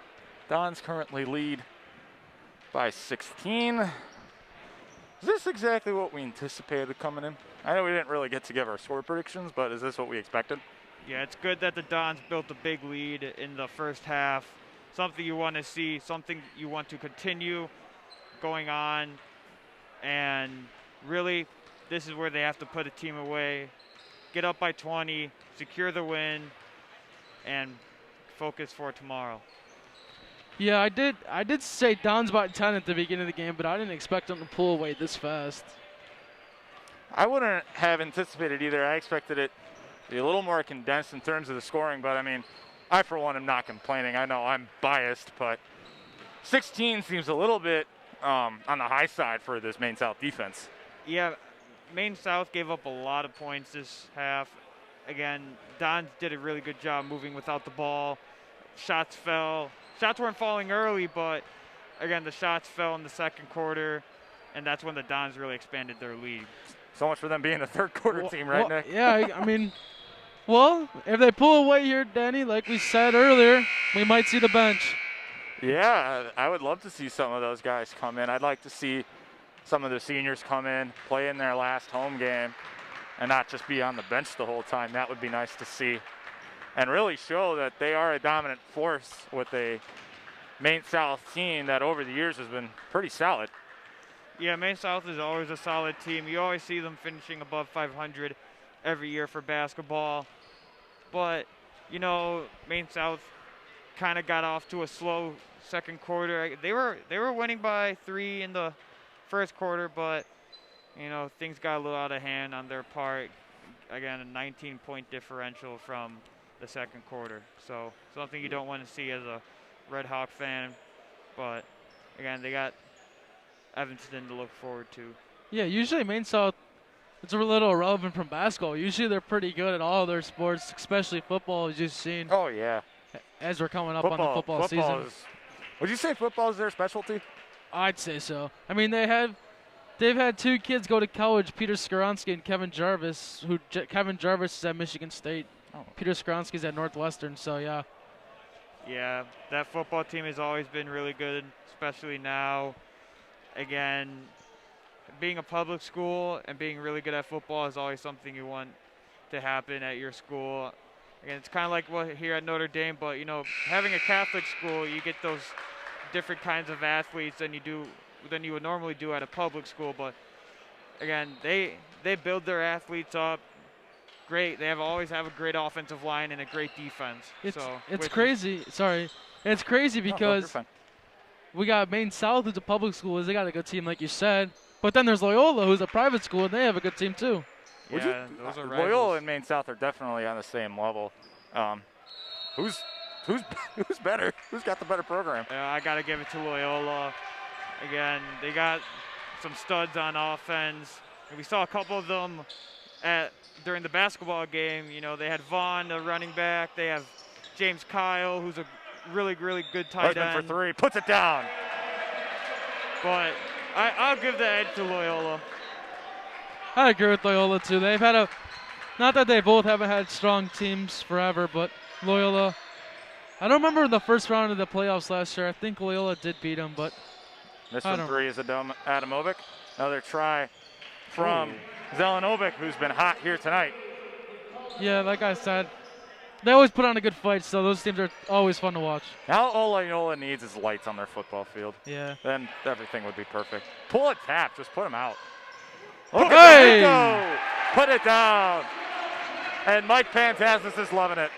Dons currently lead by 16. Is this exactly what we anticipated coming in? I know we didn't really get to give our score predictions, but is this what we expected? Yeah, it's good that the Dons built a big lead in the first half. Something you want to see, something you want to continue going on. And really, this is where they have to put a team away, get up by 20, secure the win, and focus for tomorrow. Yeah, I did say Don's by 10 at the beginning of the game, but I didn't expect them to pull away this fast. I wouldn't have anticipated either. I expected it to be a little more condensed in terms of the scoring, but I mean, I for one am not complaining. I know I'm biased, but 16 seems a little bit on the high side for this Maine South defense. Yeah, Maine South gave up a lot of points this half. Again, Dons did a really good job moving without the ball. Shots fell. Shots weren't falling early, but again, the shots fell in the second quarter, and that's when the Dons really expanded their lead. So much for them being a third quarter team, right, Nick? Yeah, I mean, well, if they pull away here, Danny, like we said earlier, we might see the bench. Yeah, I would love to see some of those guys come in. I'd like to see some of the seniors come in, play in their last home game, and not just be on the bench the whole time. That would be nice to see. And really show that they are a dominant force with a Maine South team that over the years has been pretty solid. Yeah, Maine South is always a solid team. You always see them finishing above 500 every year for basketball. But, you know, Maine South kind of got off to a slow second quarter. They were winning by 3 in the first quarter, but, you know, things got a little out of hand on their part. Again, a 19-point differential from the second quarter. So something you don't want to see as a Red Hawk fan. But, again, they got Evanston to look forward to. Yeah, usually Maine South, it's a little irrelevant from basketball. Usually they're pretty good at all their sports, especially football, as you've seen. Oh, yeah. As we're coming up on the football season. Would you say football is their specialty? I'd say so. I mean, they've had 2 kids go to college, Peter Skoronsky and Kevin Jarvis, Kevin Jarvis is at Michigan State. Oh. Peter Skoronsky's at Northwestern, so yeah. Yeah, that football team has always been really good, especially now. Again, being a public school and being really good at football is always something you want to happen at your school. Again, it's kind of like what here at Notre Dame, but, you know, having a Catholic school, you get those different kinds of athletes than you would normally do at a public school. But, again, they build their athletes up. Great. They always have a great offensive line and a great defense. It's crazy. Sorry. It's crazy because we got Maine South, who's a public school. They got a good team, like you said. But then there's Loyola, who's a private school, and they have a good team, too. Yeah, those are Loyola and Maine South are definitely on the same level. Who's better? Who's got the better program? I got to give it to Loyola. Again, they got some studs on offense. And we saw a couple of them during the basketball game. You know, they had Vaughn, the running back. They have James Kyle, who's a really, really good tight end. For 3, puts it down. But I'll give the edge to Loyola. I agree with Loyola, too. They've had not that they both haven't had strong teams forever, but Loyola, I don't remember the first round of the playoffs last year. I think Loyola did beat them, but this one 3 is Adamovic. Another try from Zelenovic, who's been hot here tonight. Yeah, like I said, they always put on a good fight, so those teams are always fun to watch. Now all Loyola needs is lights on their football field. Yeah. Then everything would be perfect. Pull a tap, just put them out. Look at D'Amico! Put it down. And Mike Pantassis is loving it.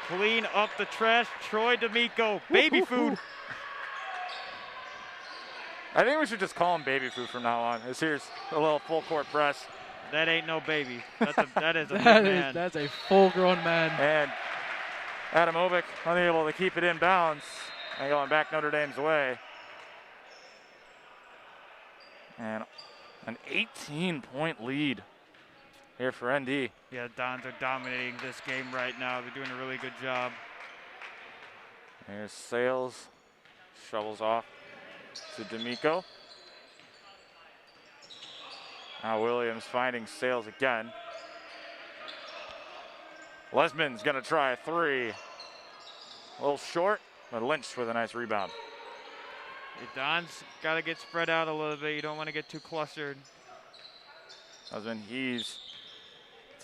Clean up the trash, Troy D'Amico. Baby food. I think we should just call him baby food from now on. Here's a little full court press. That ain't no baby. That is a big man. That's a full-grown man. And Adamovic unable to keep it in bounds and going back Notre Dame's way. And an 18-point lead here for ND. Yeah, Dons are dominating this game right now. They're doing a really good job. Here's Sales. Shovels off to D'Amico. Now Williams finding Sales again. Lesman's going to try a 3. A little short, but Lynch with a nice rebound. Don's got to get spread out a little bit. You don't want to get too clustered. Husband heaves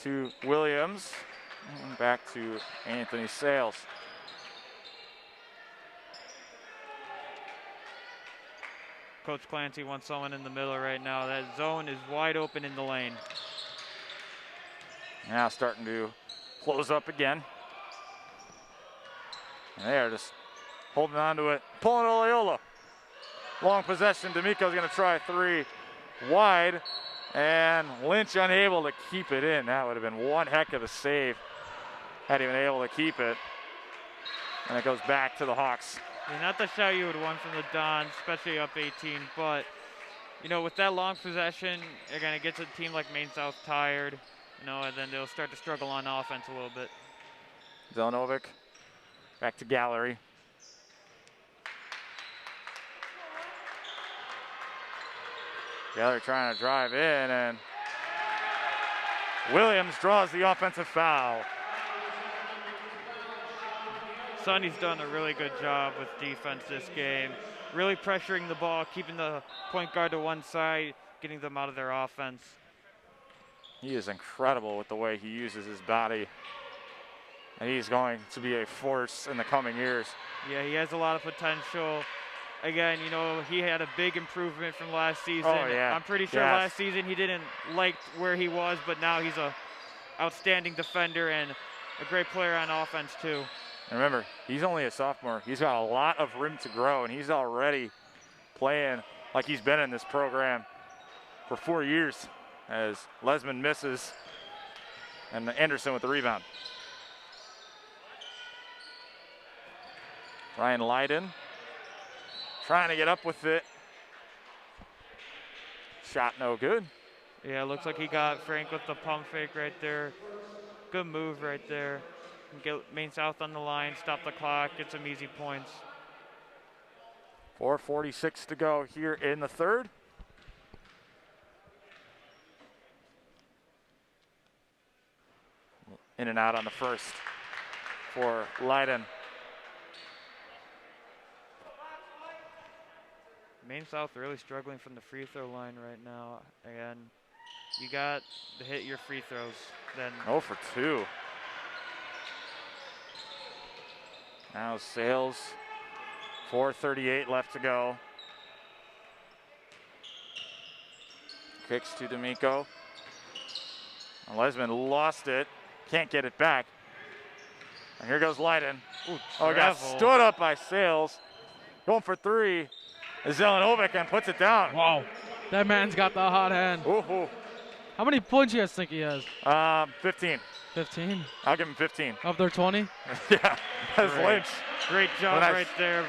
to Williams. And back to Anthony Sales. Coach Clancy wants someone in the middle right now. That zone is wide open in the lane. Now starting to close up again. And they are just holding on to it. Pulling Oleola. Long possession. D'Amico's going to try three wide. And Lynch unable to keep it in. That would have been one heck of a save had he been able to keep it. And it goes back to the Hawks. Yeah, not the shot you would want from the Dons, especially up 18. But, you know, with that long possession, you're going to get to a team like Maine South tired, you know, and then they'll start to struggle on offense a little bit. Zelenovic back to Gallery. Gallery trying to drive in, and Williams draws the offensive foul. Sonny's done a really good job with defense this game, really pressuring the ball, keeping the point guard to one side, getting them out of their offense. He is incredible with the way he uses his body, and he's going to be a force in the coming years. Yeah, he has a lot of potential. Again, you know, he had a big improvement from last season. Oh, yeah. I'm pretty sure last season he didn't like where he was, but now he's a outstanding defender and a great player on offense too. And remember, he's only a sophomore. He's got a lot of room to grow, and he's already playing like he's been in this program for 4 years as Lesman misses and Anderson with the rebound. Ryan Leiden trying to get up with it. Shot no good. Yeah, it looks like he got Frank with the pump fake right there. Good move right there. Get Maine South on the line, stop the clock, get some easy points. 4:46 to go here in the third. In and out on the first for Leiden. Maine South really struggling from the free throw line right now. Again, you got to hit your free throws. Then 0 for 2. Now Sales, 4:38 left to go. Kicks to D'Amico. Lesman lost it, can't get it back. And here goes Leiden. Oh, got stood up by Sales. Going for three. Zelenovic and puts it down. Wow, that man's got the hot hand. Ooh. How many points do you guys think he has? 15. 15? I'll give him 15. Of their 20? Yeah, that's Lynch. Great job Nice. right there.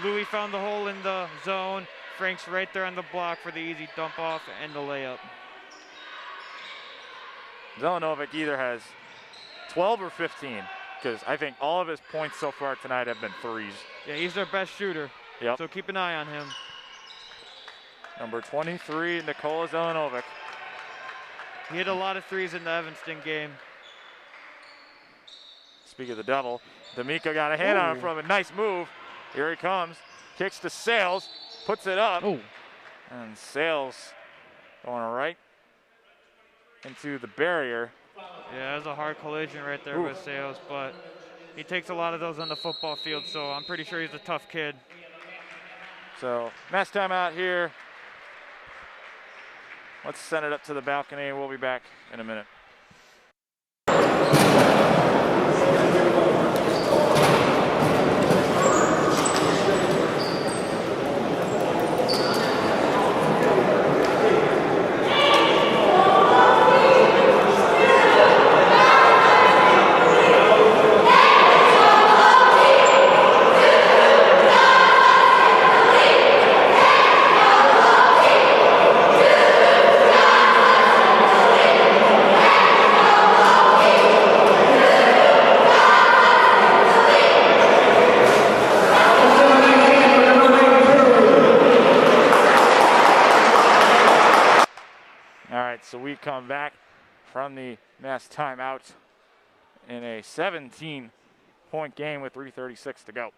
Louis found the hole in the zone. Frank's right there on the block for the easy dump off and the layup. Zelenovic either has 12 or 15, because I think all of his points so far tonight have been threes. Yeah, he's their best shooter. Yep. So keep an eye on him. Number 23, Nikola Zelenovic. He hit a lot of threes in the Evanston game. Speaking of the double, D'Amico got a hand on him from a nice move. Here he comes, kicks to Sales, puts it up. And Sales going right into the barrier. Yeah, it was a hard collision right there with Sales, but he takes a lot of those on the football field, so I'm pretty sure he's a tough kid. So, match time out here. Let's send it up to the balcony. We'll be back in a minute. So we come back from the mass timeout in a 17-14 point game with 3:36 to go.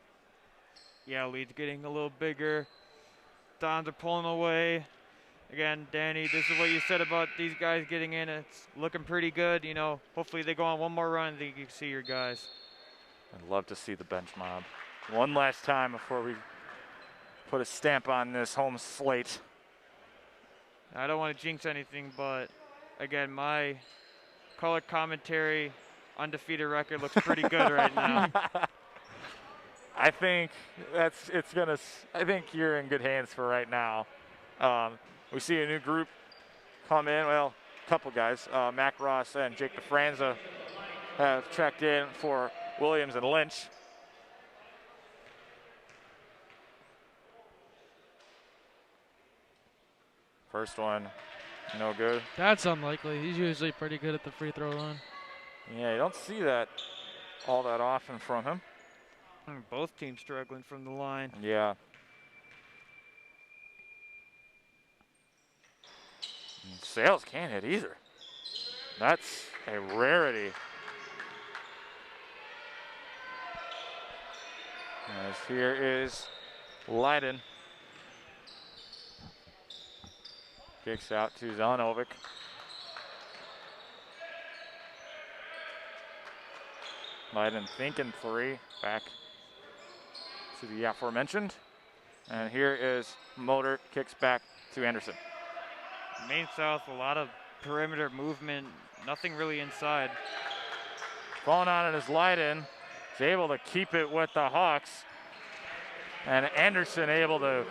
Yeah, lead's getting a little bigger. Dons are pulling away. Again, Danny, this is what you said about these guys getting in. It's looking pretty good. You know, hopefully they go on one more run, then you can see your guys. I'd love to see the bench mob one last time before we put a stamp on this home slate. I don't want to jinx anything, but again, my color commentary undefeated record looks pretty good right now. I think I think you're in good hands for right now. We see a new group come in. Well, a couple guys, Mac Ross and Jake DeFranza have checked in for Williams and Lynch. First one, no good. That's unlikely. He's usually pretty good at the free throw line. Yeah, you don't see that all that often from him. Both teams struggling from the line. Yeah. And Sales can't hit either. That's a rarity. As here is Leiden. Kicks out to Zelenovic. Leiden thinking three. Back to the aforementioned. And here is Motor, kicks back to Anderson. Maine South, a lot of perimeter movement, nothing really inside. Falling on it is Leiden. He's able to keep it with the Hawks. And Anderson able to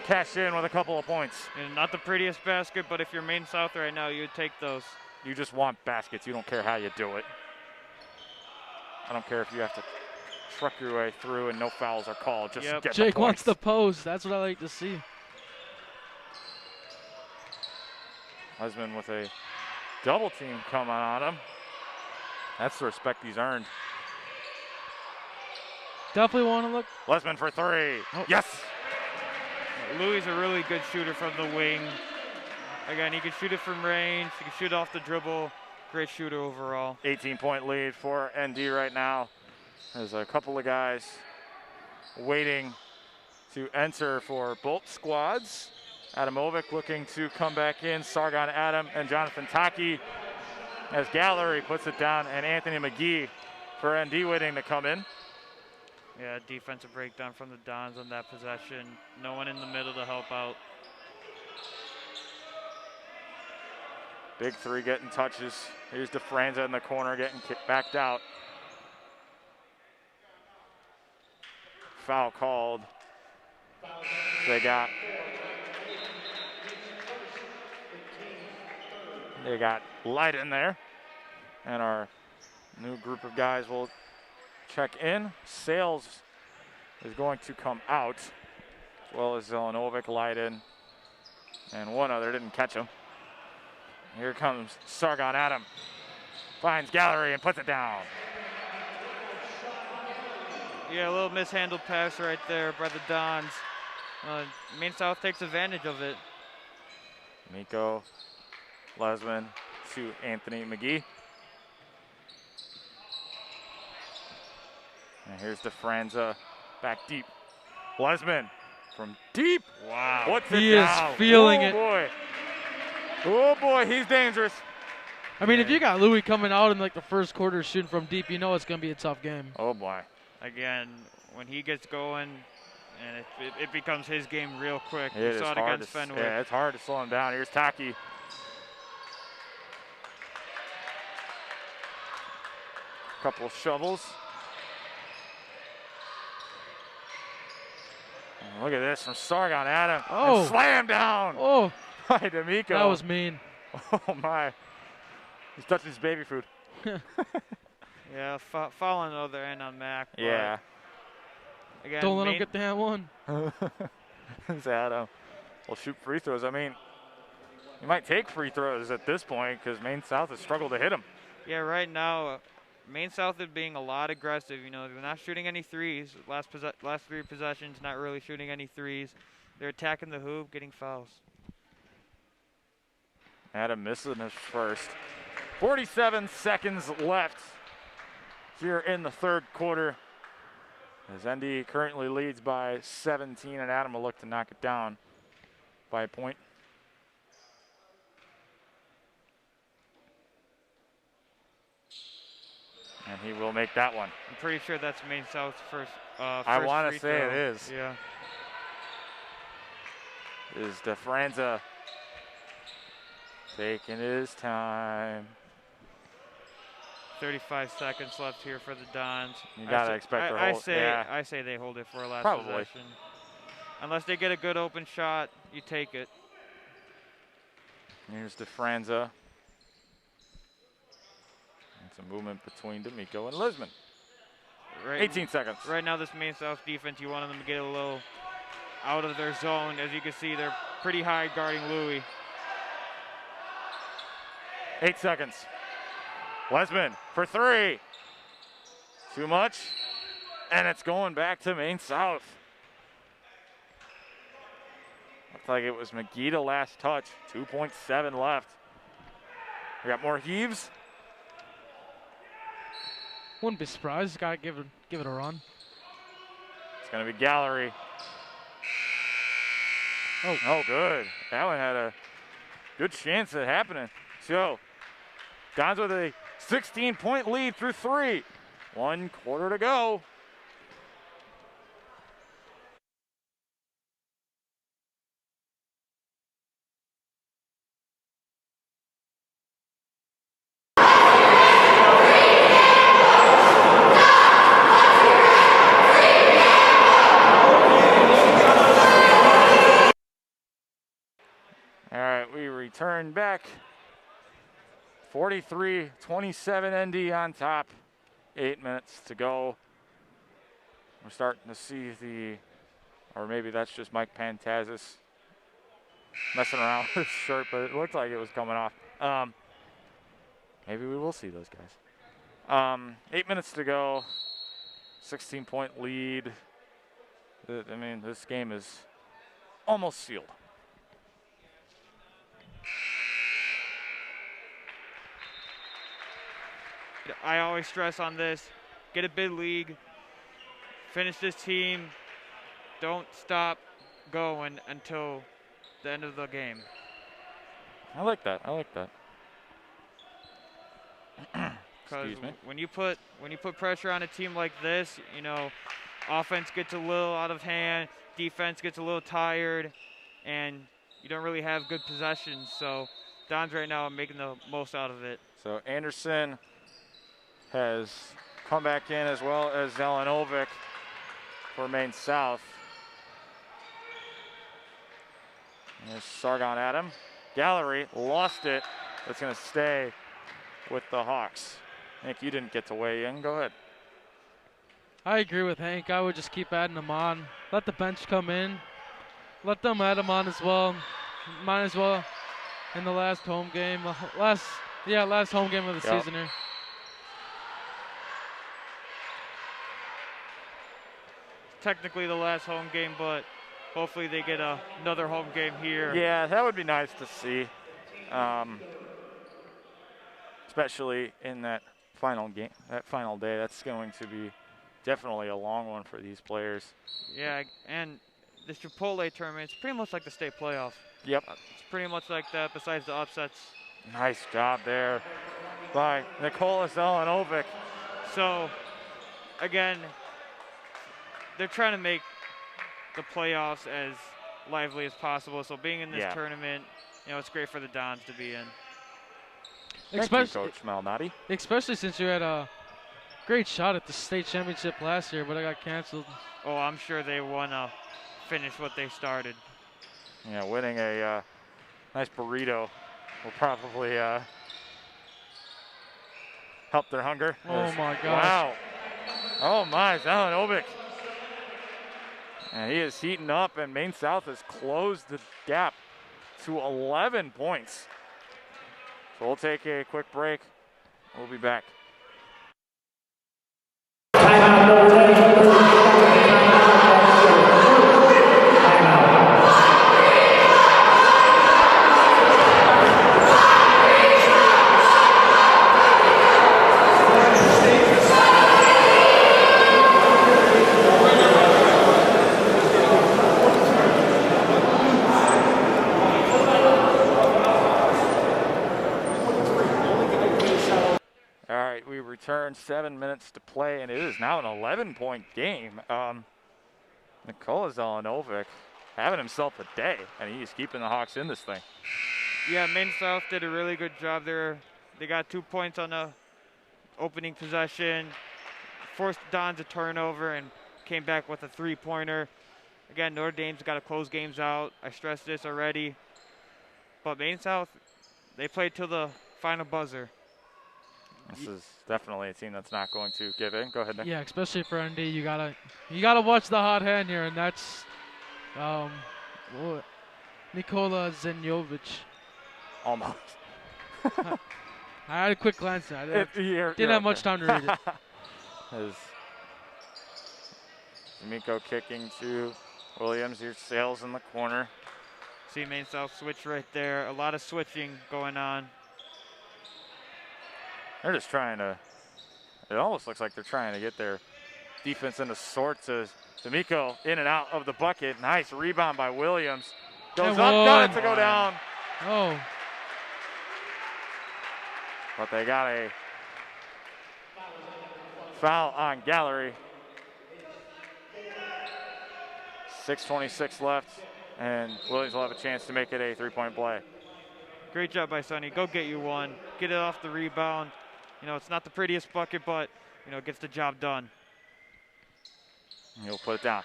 cash in with a couple of points. And not the prettiest basket, but if you're Maine South right now, you would take those. You just want baskets. You don't care how you do it. I don't care if you have to truck your way through and no fouls are called. Just get the Jake points. wants the post. That's what I like to see. Husband with a double team coming on him. That's the respect he's earned. Definitely want to look. Lesman for three. Oh. Yes. Louis is a really good shooter from the wing. Again, he can shoot it from range. He can shoot off the dribble. Great shooter overall. 18-point lead for ND right now. There's a couple of guys waiting to enter for both squads. Adamovic looking to come back in. Sargon Adam and Jonathan Taki as Gallery puts it down, and Anthony McGee for ND waiting to come in. Yeah, defensive breakdown from the Dons on that possession. No one in the middle to help out. Big three getting touches. Here's DeFranza in the corner getting backed out. Foul called. They got Light in there. And our new group of guys will check in. Sales is going to come out, as well as Zelenovic, Leiden, and one other didn't catch him. Here comes Sargon Adam. Finds Gallery and puts it down. Yeah, a little mishandled pass right there by the Dons. Maine South takes advantage of it. Miko Lesman to Anthony McGee. And here's DeFranza back deep. Lesman from deep. Wow. What's it He is down? feeling Oh, it. Boy. Oh boy, he's dangerous. I mean, if you got Louis coming out in like the first quarter shooting from deep, you know it's going to be a tough game. Oh boy. Again, when he gets going, and it becomes his game real quick. It We is saw it hard against to, Fenwick. yeah, it's hard to slow him down. Here's Taki. Couple of shovels. And look at this from Sargon Adam. Oh. And slam down Oh, by D'Amico. that was mean. Oh my. He's touching his baby food. Yeah, foul on the other end on Mac. but Yeah. Again, Don't let him Maine- get that one. It's Adam. Will shoot free throws. I mean, he might take free throws at this point because Maine South has struggled to hit him. Yeah, right now, Maine South is being a lot aggressive. You know, they're not shooting any threes. Last three possessions, not really shooting any threes. They're attacking the hoop, getting fouls. Adam missing his first. 47 seconds left here in the third quarter. As ND currently leads by 17, and Adam will look to knock it down by a point. And he will make that one. I'm pretty sure that's Maine South's first I want to free say throw. it is. Yeah. Is DeFranza taking his time. 35 seconds left here for the Dons. You gotta expect their hold. I say they hold it for a last Probably. possession. Unless they get a good open shot, you take it. Here's DeFranza. And some movement between D'Amico and Lisman. 18 seconds. Right now, this Maine South defense, you want them to get a little out of their zone. As you can see, they're pretty high guarding Louis. 8 seconds. Lisman for three. Too much. And it's going back to Maine South. Looks like it was McGee to last touch. 2.7 left. We got more heaves. Wouldn't be surprised. Gotta give it a run. It's gonna be Gallery. Oh, good. That one had a good chance at happening. So, Dons with a 16-point lead through 3. 1 quarter to go. All right, we return back. 43-27 ND on top. 8 minutes to go. We're starting to see or maybe that's just Mike Pantazis messing around with his shirt, but it looked like it was coming off. Maybe we will see those guys. 8 minutes to go. 16-point lead. I mean, this game is almost sealed. I always stress on this. Get a bid league. Finish this team. Don't stop going until the end of the game. I like that. Because Excuse me. when you put pressure on a team like this, you know, offense gets a little out of hand, defense gets a little tired, and you don't really have good possessions. So Dons right now are making the most out of it. So Anderson has come back in, as well as Zelenovic for Maine South. And there's Sargon Adam. Gallery lost it. It's going to stay with the Hawks. Hank, you didn't get to weigh in. Go ahead. I agree with Hank. I would just keep adding them on. Let the bench come in. Let them add them on as well. Might as well in the last home game. Last home game of the season here. Technically the last home game, but hopefully they get another home game here. Yeah, that would be nice to see. Especially in that final game, that final day. That's going to be definitely a long one for these players. Yeah, and the Chipotle tournament, it's pretty much like the state playoff. Yep. It's pretty much like that besides the upsets. Nice job there by Nikola Zelenovic. So, again, they're trying to make the playoffs as lively as possible. So being in this tournament, you know, it's great for the Dons to be in. Thank you, Coach Malnati. Especially since you had a great shot at the state championship last year, but it got canceled. Oh, I'm sure they want to finish what they started. Yeah, winning a nice burrito will probably help their hunger. Oh, my gosh. Wow. Oh, my, Zelenovic. And he is heating up, and Maine South has closed the gap to 11 points. So we'll take a quick break. We'll be back. return, 7 minutes to play, and it is now an 11-point game. Nikola Zelenovic having himself a day, and he's keeping the Hawks in this thing. Yeah, Maine South did a really good job there. They got 2 points on the opening possession, forced Dons a turnover, and came back with a 3-pointer. Again, Notre Dame's got to close games out. I stressed this already. But Maine South, they played till the final buzzer. This is definitely a team that's not going to give in. Go ahead, Nick. Yeah, especially for ND, you gotta watch the hot hand here, and that's Nikola Zelenovic. Almost. I had a quick glance at it. Didn't have much time to read it. As D'Amico kicking to Williams. Here's Sales in the corner. See Maine South switch right there. A lot of switching going on. They're just trying to, it almost looks like they're trying to get their defense into sorts as D'Amico in and out of the bucket. Nice rebound by Williams. Goes up, got it to go down. Oh. But they got a foul on Gallery. 6:26 left, and Williams will have a chance to make it a 3-point play. Great job by Sonny. Go get you one. Get it off the rebound. You know, it's not the prettiest bucket, but, you know, it gets the job done. He'll put it down.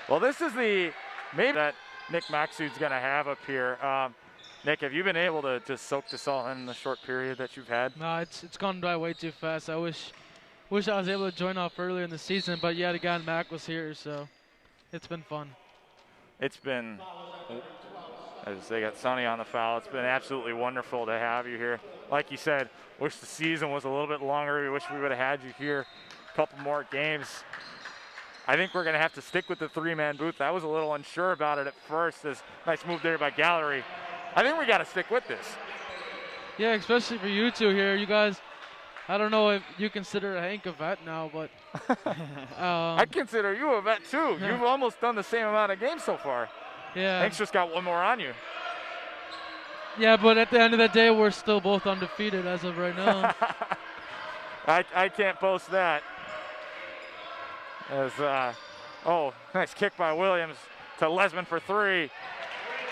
Well, this is the maybe that Nick Maxud's going to have up here. Nick, have you been able to soak this all in the short period that you've had? No, it's gone by way too fast. I wish I was able to join off earlier in the season, but yet again, Mac was here, so it's been fun. It's been, as they got Sonny on the foul, it's been absolutely wonderful to have you here. Like you said, wish the season was a little bit longer. We wish we would have had you here a couple more games. I think we're going to have to stick with the 3-man booth. I was a little unsure about it at first. This nice move there by Gallery. I think we got to stick with this. Yeah, especially for you two here. You guys, I don't know if you consider Hank a vet now, but I consider you a vet too. You've almost done the same amount of games so far. yeah. Hank's just got one more on you. Yeah, but at the end of the day, we're still both undefeated as of right now. I can't boast that. As nice kick by Williams to Lesman for 3.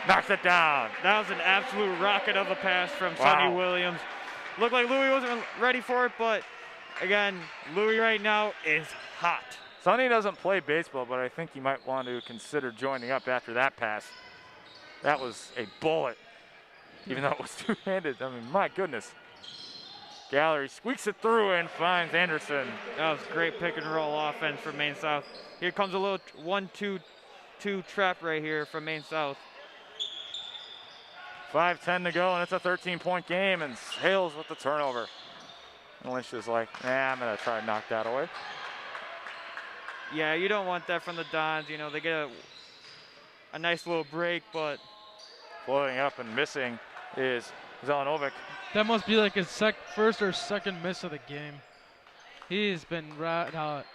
Knocks it down. That was an absolute rocket of a pass from Wow. Sonny Williams. Looked like Louis wasn't ready for it, but again, Louis right now is hot. Sonny doesn't play baseball, but I think he might want to consider joining up after that pass. That was a bullet, even though it was two-handed. I mean, my goodness. Gallery squeaks it through and finds Anderson. That was great pick and roll offense from Maine South. Here comes a little 1-2-2 trap right here from Maine South. 5:10 to go, and it's a 13-point game, and Sales with the turnover. And Lynch is like, nah, I'm going to try and knock that away. Yeah, you don't want that from the Dons. You know, they get a nice little break, but Floating up and missing is Zelenovic. That must be like his first or second miss of the game. He's been right hot.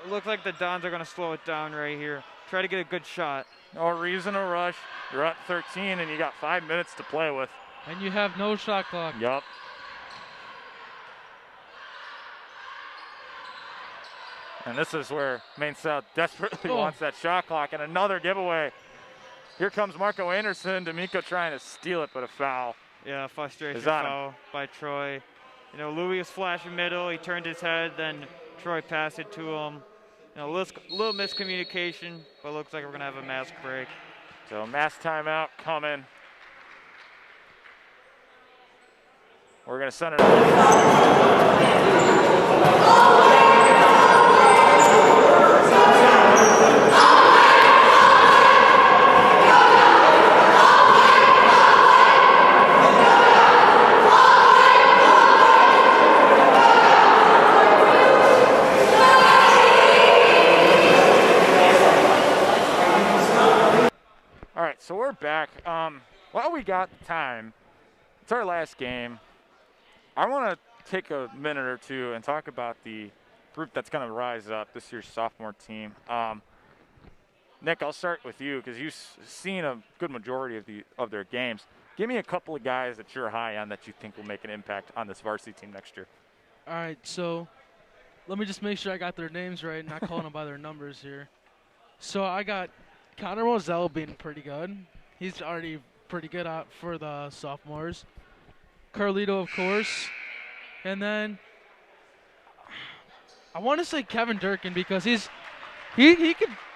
it looks like the Dons are going to slow it down right here. Try to get a good shot. No reason to rush. You're at 13, and you got 5 minutes to play with. And you have no shot clock. Yup. And this is where Maine South desperately wants that shot clock, and another giveaway. Here comes Marco Anderson. D'Amico trying to steal it, but a foul. Yeah, frustration Is on him. foul by Troy. You know, Louis was flashing middle. He turned his head, then Troy passed it to him. You know, little miscommunication, but looks like we're going to have a mask break. So mass timeout coming. We're going to send it. All right, so we're back. While we got the time, it's our last game. I want to take a minute or two and talk about the group that's going to rise up, this year's sophomore team. Nick, I'll start with you because you've seen a good majority of their games. Give me a couple of guys that you're high on that you think will make an impact on this varsity team next year. All right, so let me just make sure I got their names right, not calling them by their numbers here. So I got Connor Moselle being pretty good. He's already pretty good out for the sophomores. Carlito, of course. And then I want to say Kevin Durkin because he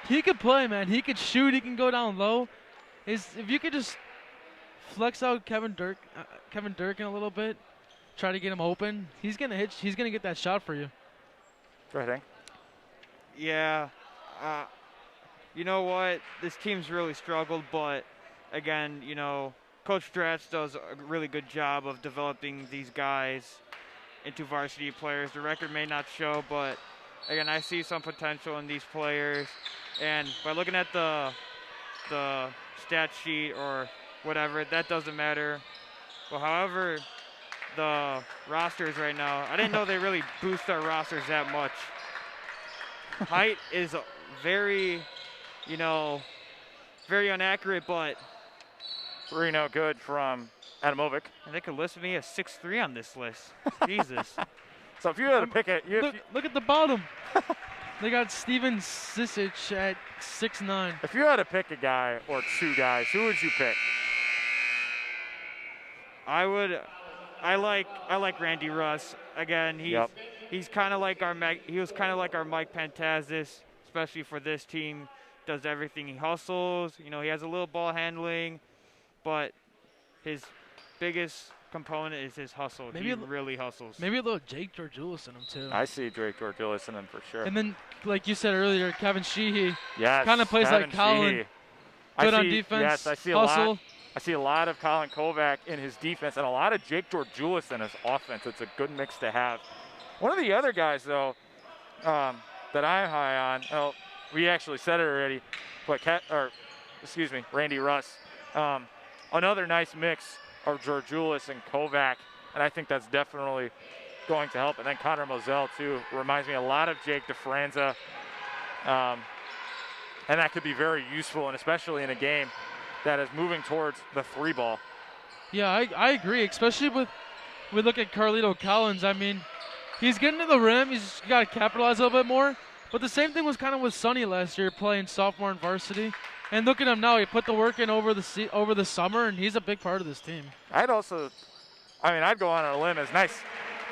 could play, man. He could shoot. He can go down low. If you could just flex out Kevin Durkin a little bit, try to get him open. He's gonna hit. He's gonna get that shot for you. Go ahead, Hank. Yeah. You know what? This team's really struggled, but again, you know, Coach Dratz does a really good job of developing these guys into varsity players. The record may not show, but again, I see some potential in these players. And by looking at the stat sheet or whatever, that doesn't matter. But however, the rosters right now, I didn't know they really boost our rosters that much. Height is very, you know, very inaccurate, but 3 no good from Adamovic. and they could list me as 6'3" on this list. Jesus. So if you had to pick it, Look at the bottom. They got Steven Sisic at 6'9". if you had to pick a guy or 2 guys, who would you pick? I like Randy Russ. Again, he's kind of like he was kind of like our Mike Pantazis, especially for this team. Does everything. He hustles. You know, he has a little ball handling, but his biggest component is his hustle. He really hustles. Maybe a little Jake Georgioulis in him too. I see Drake Georgioulis in him for sure. And then, like you said earlier, Kevin Sheehy. Yes, kind of plays Kevin like Colin. Sheehy. Good on defense. Yes, I see hustle. I see a lot of Colin Kovac in his defense and a lot of Jake Georgioulis in his offense. It's a good mix to have. One of the other guys, though, that I'm high on, oh, we actually said it already, but Randy Russ. Another nice mix of Georgioulis and Kovac, and I think that's definitely going to help. And then Connor Moselle, too, reminds me a lot of Jake DeFranza. And that could be very useful, and especially in a game that is moving towards the 3 ball. Yeah, I agree, especially we look at Carlito Collins. I mean, he's getting to the rim. He's got to capitalize a little bit more. But the same thing was kind of with Sonny last year playing sophomore and varsity. And look at him now. He put the work in over the summer, and he's a big part of this team. I'd go on a limb. It's nice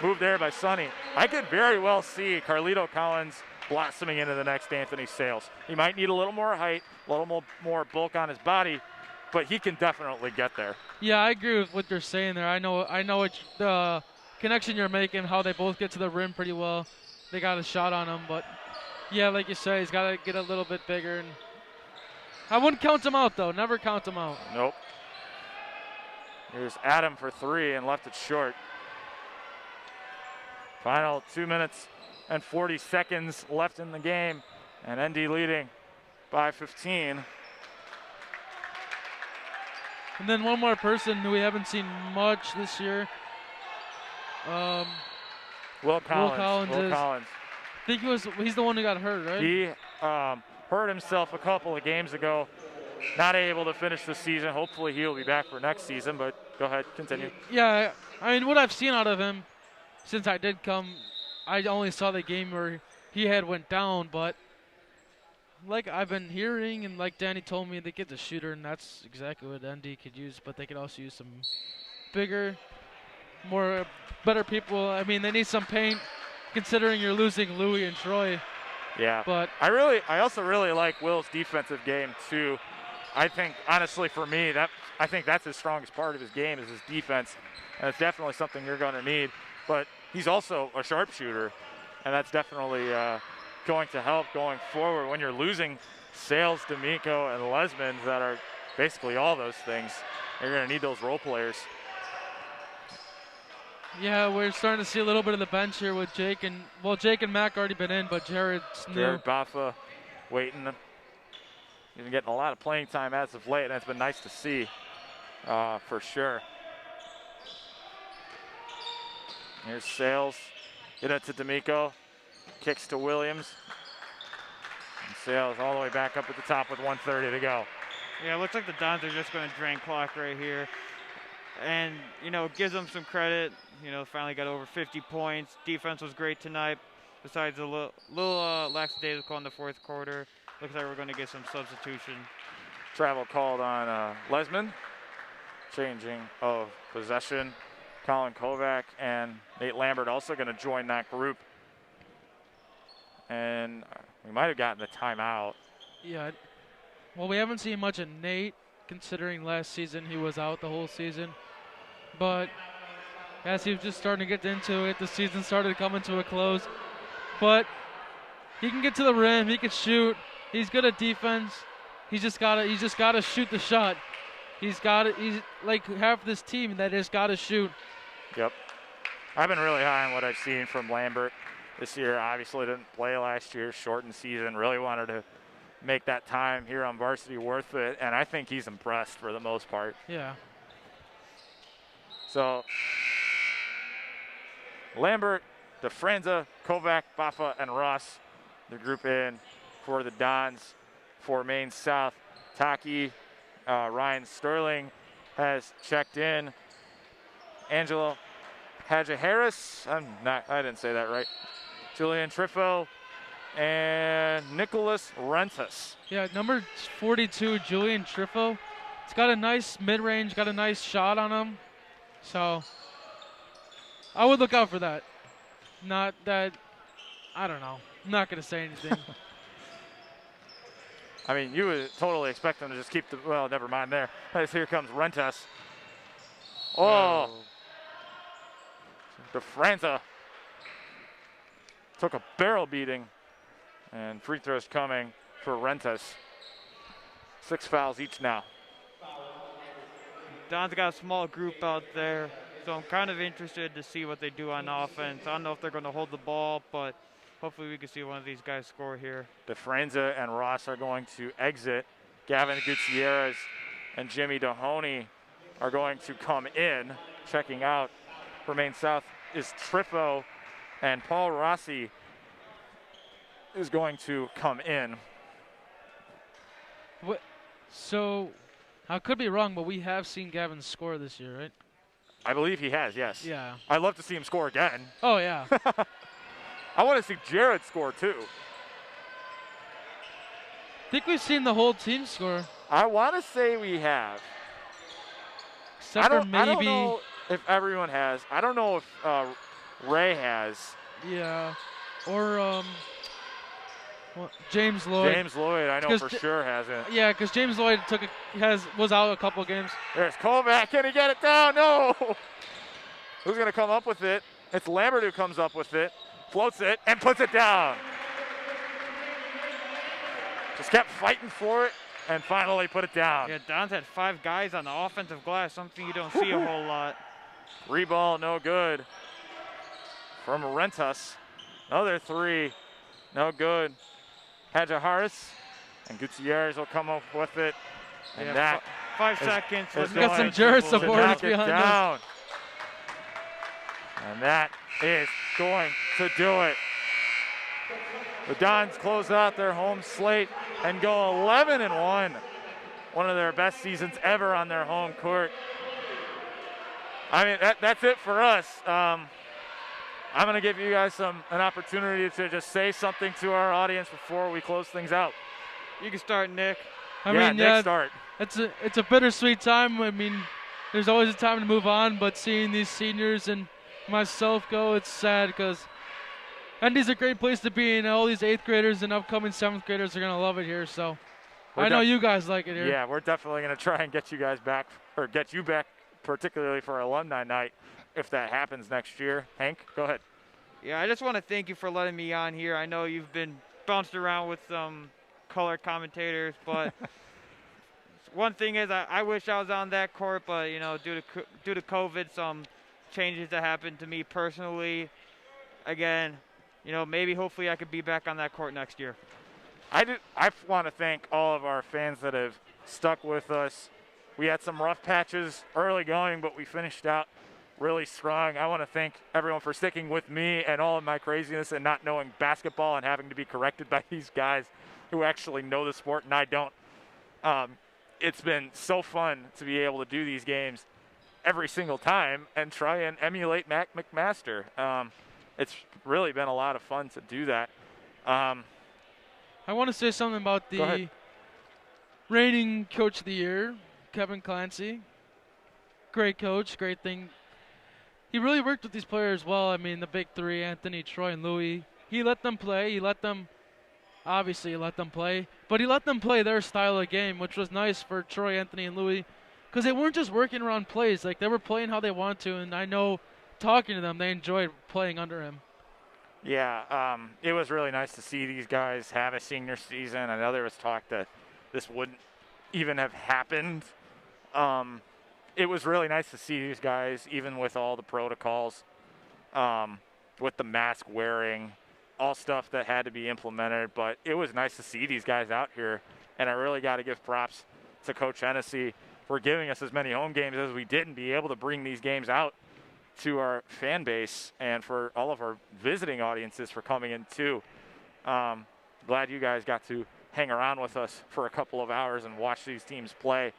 move there by Sonny. I could very well see Carlito Collins blossoming into the next Anthony Sales. He might need a little more height, a little more bulk on his body, but he can definitely get there. Yeah, I agree with what you're saying there. I know it's the connection you're making, how they both get to the rim pretty well. They got a shot on him, but yeah, like you say, he's got to get a little bit bigger. And I wouldn't count him out, though. Never count him out. Nope. Here's Adam for 3 and left it short. Final 2 minutes and 40 seconds left in the game, and ND leading by 15. And then one more person who we haven't seen much this year. Will Collins. I think he's the one who got hurt, right? He hurt himself a couple of games ago. Not able to finish the season. Hopefully he'll be back for next season, but go ahead, continue. Yeah, I mean, what I've seen out of him since I did come, I only saw the game where he had went down, but like I've been hearing and like Danny told me, they get the shooter, and that's exactly what ND could use, but they could also use some bigger, better people. I mean, they need some paint considering you're losing Louis and Troy. Yeah, but I also really like Will's defensive game too. I think, honestly, for me, I think that's his strongest part of his game is his defense, and it's definitely something you're going to need. But he's also a sharpshooter, and that's definitely going to help going forward when you're losing Sales, D'Amico, and Lesmond that are basically all those things. You're going to need those role players. Yeah, we're starting to see a little bit of the bench here with Jake and Mac already been in, but Jared's new. Jared Baffa waiting. He's been getting a lot of playing time as of late, and it's been nice to see for sure. Here's Sales. Get it to D'Amico. Kicks to Williams. And Sales all the way back up at the top with 1:30 to go. Yeah, it looks like the Dons are just going to drain clock right here. And, you know, gives them some credit. finally got over 50 points. Defense was great tonight. Besides a little lackadaisical in the fourth quarter, looks like we're going to get some substitution. Travel called on Lesman. Changing of possession. Colin Kovac and Nate Lambert also going to join that group. And we might have gotten a timeout. Yeah. Well, we haven't seen much of Nate, considering last season he was out the whole season. But as he was just starting to get into it, the season started coming to a close. But he can get to the rim. He can shoot. He's good at defense. He's just gotta shoot the shot. He's like half this team that just gotta shoot. Yep. I've been really high on what I've seen from Lambert this year. Obviously didn't play last year, shortened season. Really wanted to make that time here on varsity worth it, and I think he's impressed for the most part. Yeah. So Lambert, DeFranza, Kovac, Baffa, and Ross, the group in for the Dons. For Maine South, Taki, Ryan Sterling has checked in. Angelo Hadja-Harris, I didn't say that right. Julian Trifo, and Nicholas Rentas. Yeah, number 42, Julian Trifo. He's got a nice mid-range, got a nice shot on him. So I would look out for that. Not that, I don't know. I'm not going to say anything. I mean, you would totally expect them to just keep the, well, never mind there. As here comes Rentas. Oh. DeFranza took a barrel beating, and free throws coming for Rentas. 6 fouls each now. Don's got a small group out there, so I'm kind of interested to see what they do on offense. I don't know if they're going to hold the ball, but hopefully we can see one of these guys score here. DeFranza and Ross are going to exit. Gavin Gutierrez and Jimmy Dohoney are going to come in. Checking out for Maine South is Trifo, and Paul Rossi is going to come in. What? So I could be wrong, but we have seen Gavin score this year, right? I believe he has, yes. Yeah. I'd love to see him score again. Oh, yeah. I want to see Jared score too. I think we've seen the whole team score. I want to say we have. Except for maybe. I don't know if everyone has. I don't know if Ray has. Yeah. Or James Lloyd. James Lloyd, I know for sure hasn't. Yeah, because James Lloyd was out a couple games. There's Kovac. Can he get it down? No. Who's going to come up with it? It's Lambert who comes up with it, floats it, and puts it down. Just kept fighting for it, and finally put it down. Yeah, Don's had 5 guys on the offensive glass, something you don't see a whole lot. Reball, no good. From Rentas. Another 3, no good. Hadja-Harris and Gutierrez will come up with it. And yeah, that 5 seconds. We've got some Jared supporters behind us. And that is going to do it. The Dons close out their home slate and go 11-1. One of their best seasons ever on their home court. I mean, that's it for us. I'm going to give you guys an opportunity to just say something to our audience before we close things out. You can start, Nick. I mean, Nick, start. It's a bittersweet time. I mean, there's always a time to move on, but seeing these seniors and myself go, it's sad because ND's a great place to be, and all these 8th graders and upcoming 7th graders are going to love it here. So I know you guys like it here. Yeah, we're definitely going to try and get you guys back, or get you back, particularly for alumni night, if that happens next year. Hank, go ahead. Yeah, I just want to thank you for letting me on here. I know you've been bounced around with some color commentators, but one thing is I wish I was on that court, but due to COVID, some changes that happened to me personally. Again, maybe hopefully I could be back on that court next year. I want to thank all of our fans that have stuck with us. We had some rough patches early going, but we finished out really strong. I want to thank everyone for sticking with me and all of my craziness and not knowing basketball and having to be corrected by these guys who actually know the sport and I don't. It's been so fun to be able to do these games. every single time and try and emulate Mac McMaster. It's really been a lot of fun to do that. I want to say something about Go ahead. the reigning coach of the year, Kevin Clancy. Great coach, great thing. He really worked with these players well. I mean, the big three, Anthony, Troy, and Louis. He let them play. He let them play. But he let them play their style of game, which was nice for Troy, Anthony, and Louis. Because they weren't just working around plays. Like, they were playing how they wanted to. And I know, talking to them, they enjoyed playing under him. Yeah, it was really nice to see these guys have a senior season. I know there was talk that this wouldn't even have happened. It was really nice to see these guys, even with all the protocols, with the mask wearing, all stuff that had to be implemented. But it was nice to see these guys out here, and I really got to give props to Coach Hennessy for giving us as many home games as we did and be able to bring these games out to our fan base and for all of our visiting audiences for coming in too. Glad you guys got to hang around with us for a couple of hours and watch these teams play.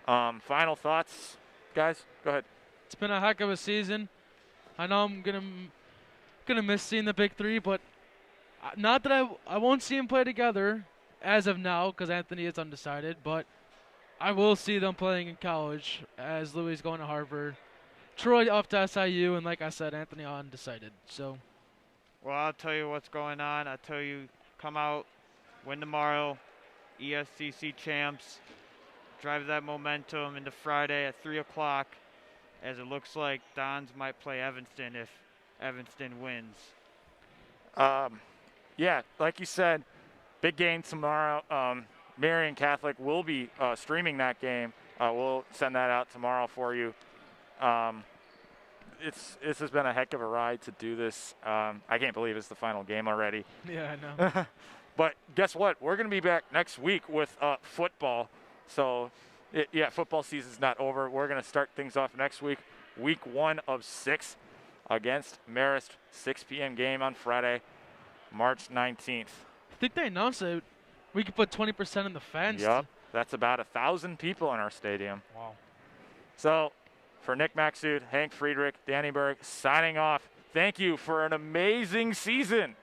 Final thoughts, guys? Go ahead. It's been a heck of a season. I know I'm gonna miss seeing the big three, but not that I won't see them play together as of now because Anthony is undecided, but I will see them playing in college as Louis is going to Harvard. Troy off to SIU, and like I said, Anthony undecided. So, Well, I'll tell you what's going on. I'll tell you, come out, win tomorrow, ESCC champs, drive that momentum into Friday at 3 o'clock, as it looks like Dons might play Evanston if Evanston wins. Yeah, like you said, big game tomorrow. Marian Catholic will be streaming that game. We'll send that out tomorrow for you. This has been a heck of a ride to do this. I can't believe it's the final game already. yeah, I know. But guess what? We're going to be back next week with football. So, football season's not over. We're going to start things off next week, week 1 of 6 against Marist, 6 p.m. game on Friday, March 19th. I think they announced that we could put 20% in the fence. Yep, that's about 1,000 people in our stadium. Wow. So, for Nick Maxud, Hank Friedrich, Danny Berg, signing off. Thank you for an amazing season.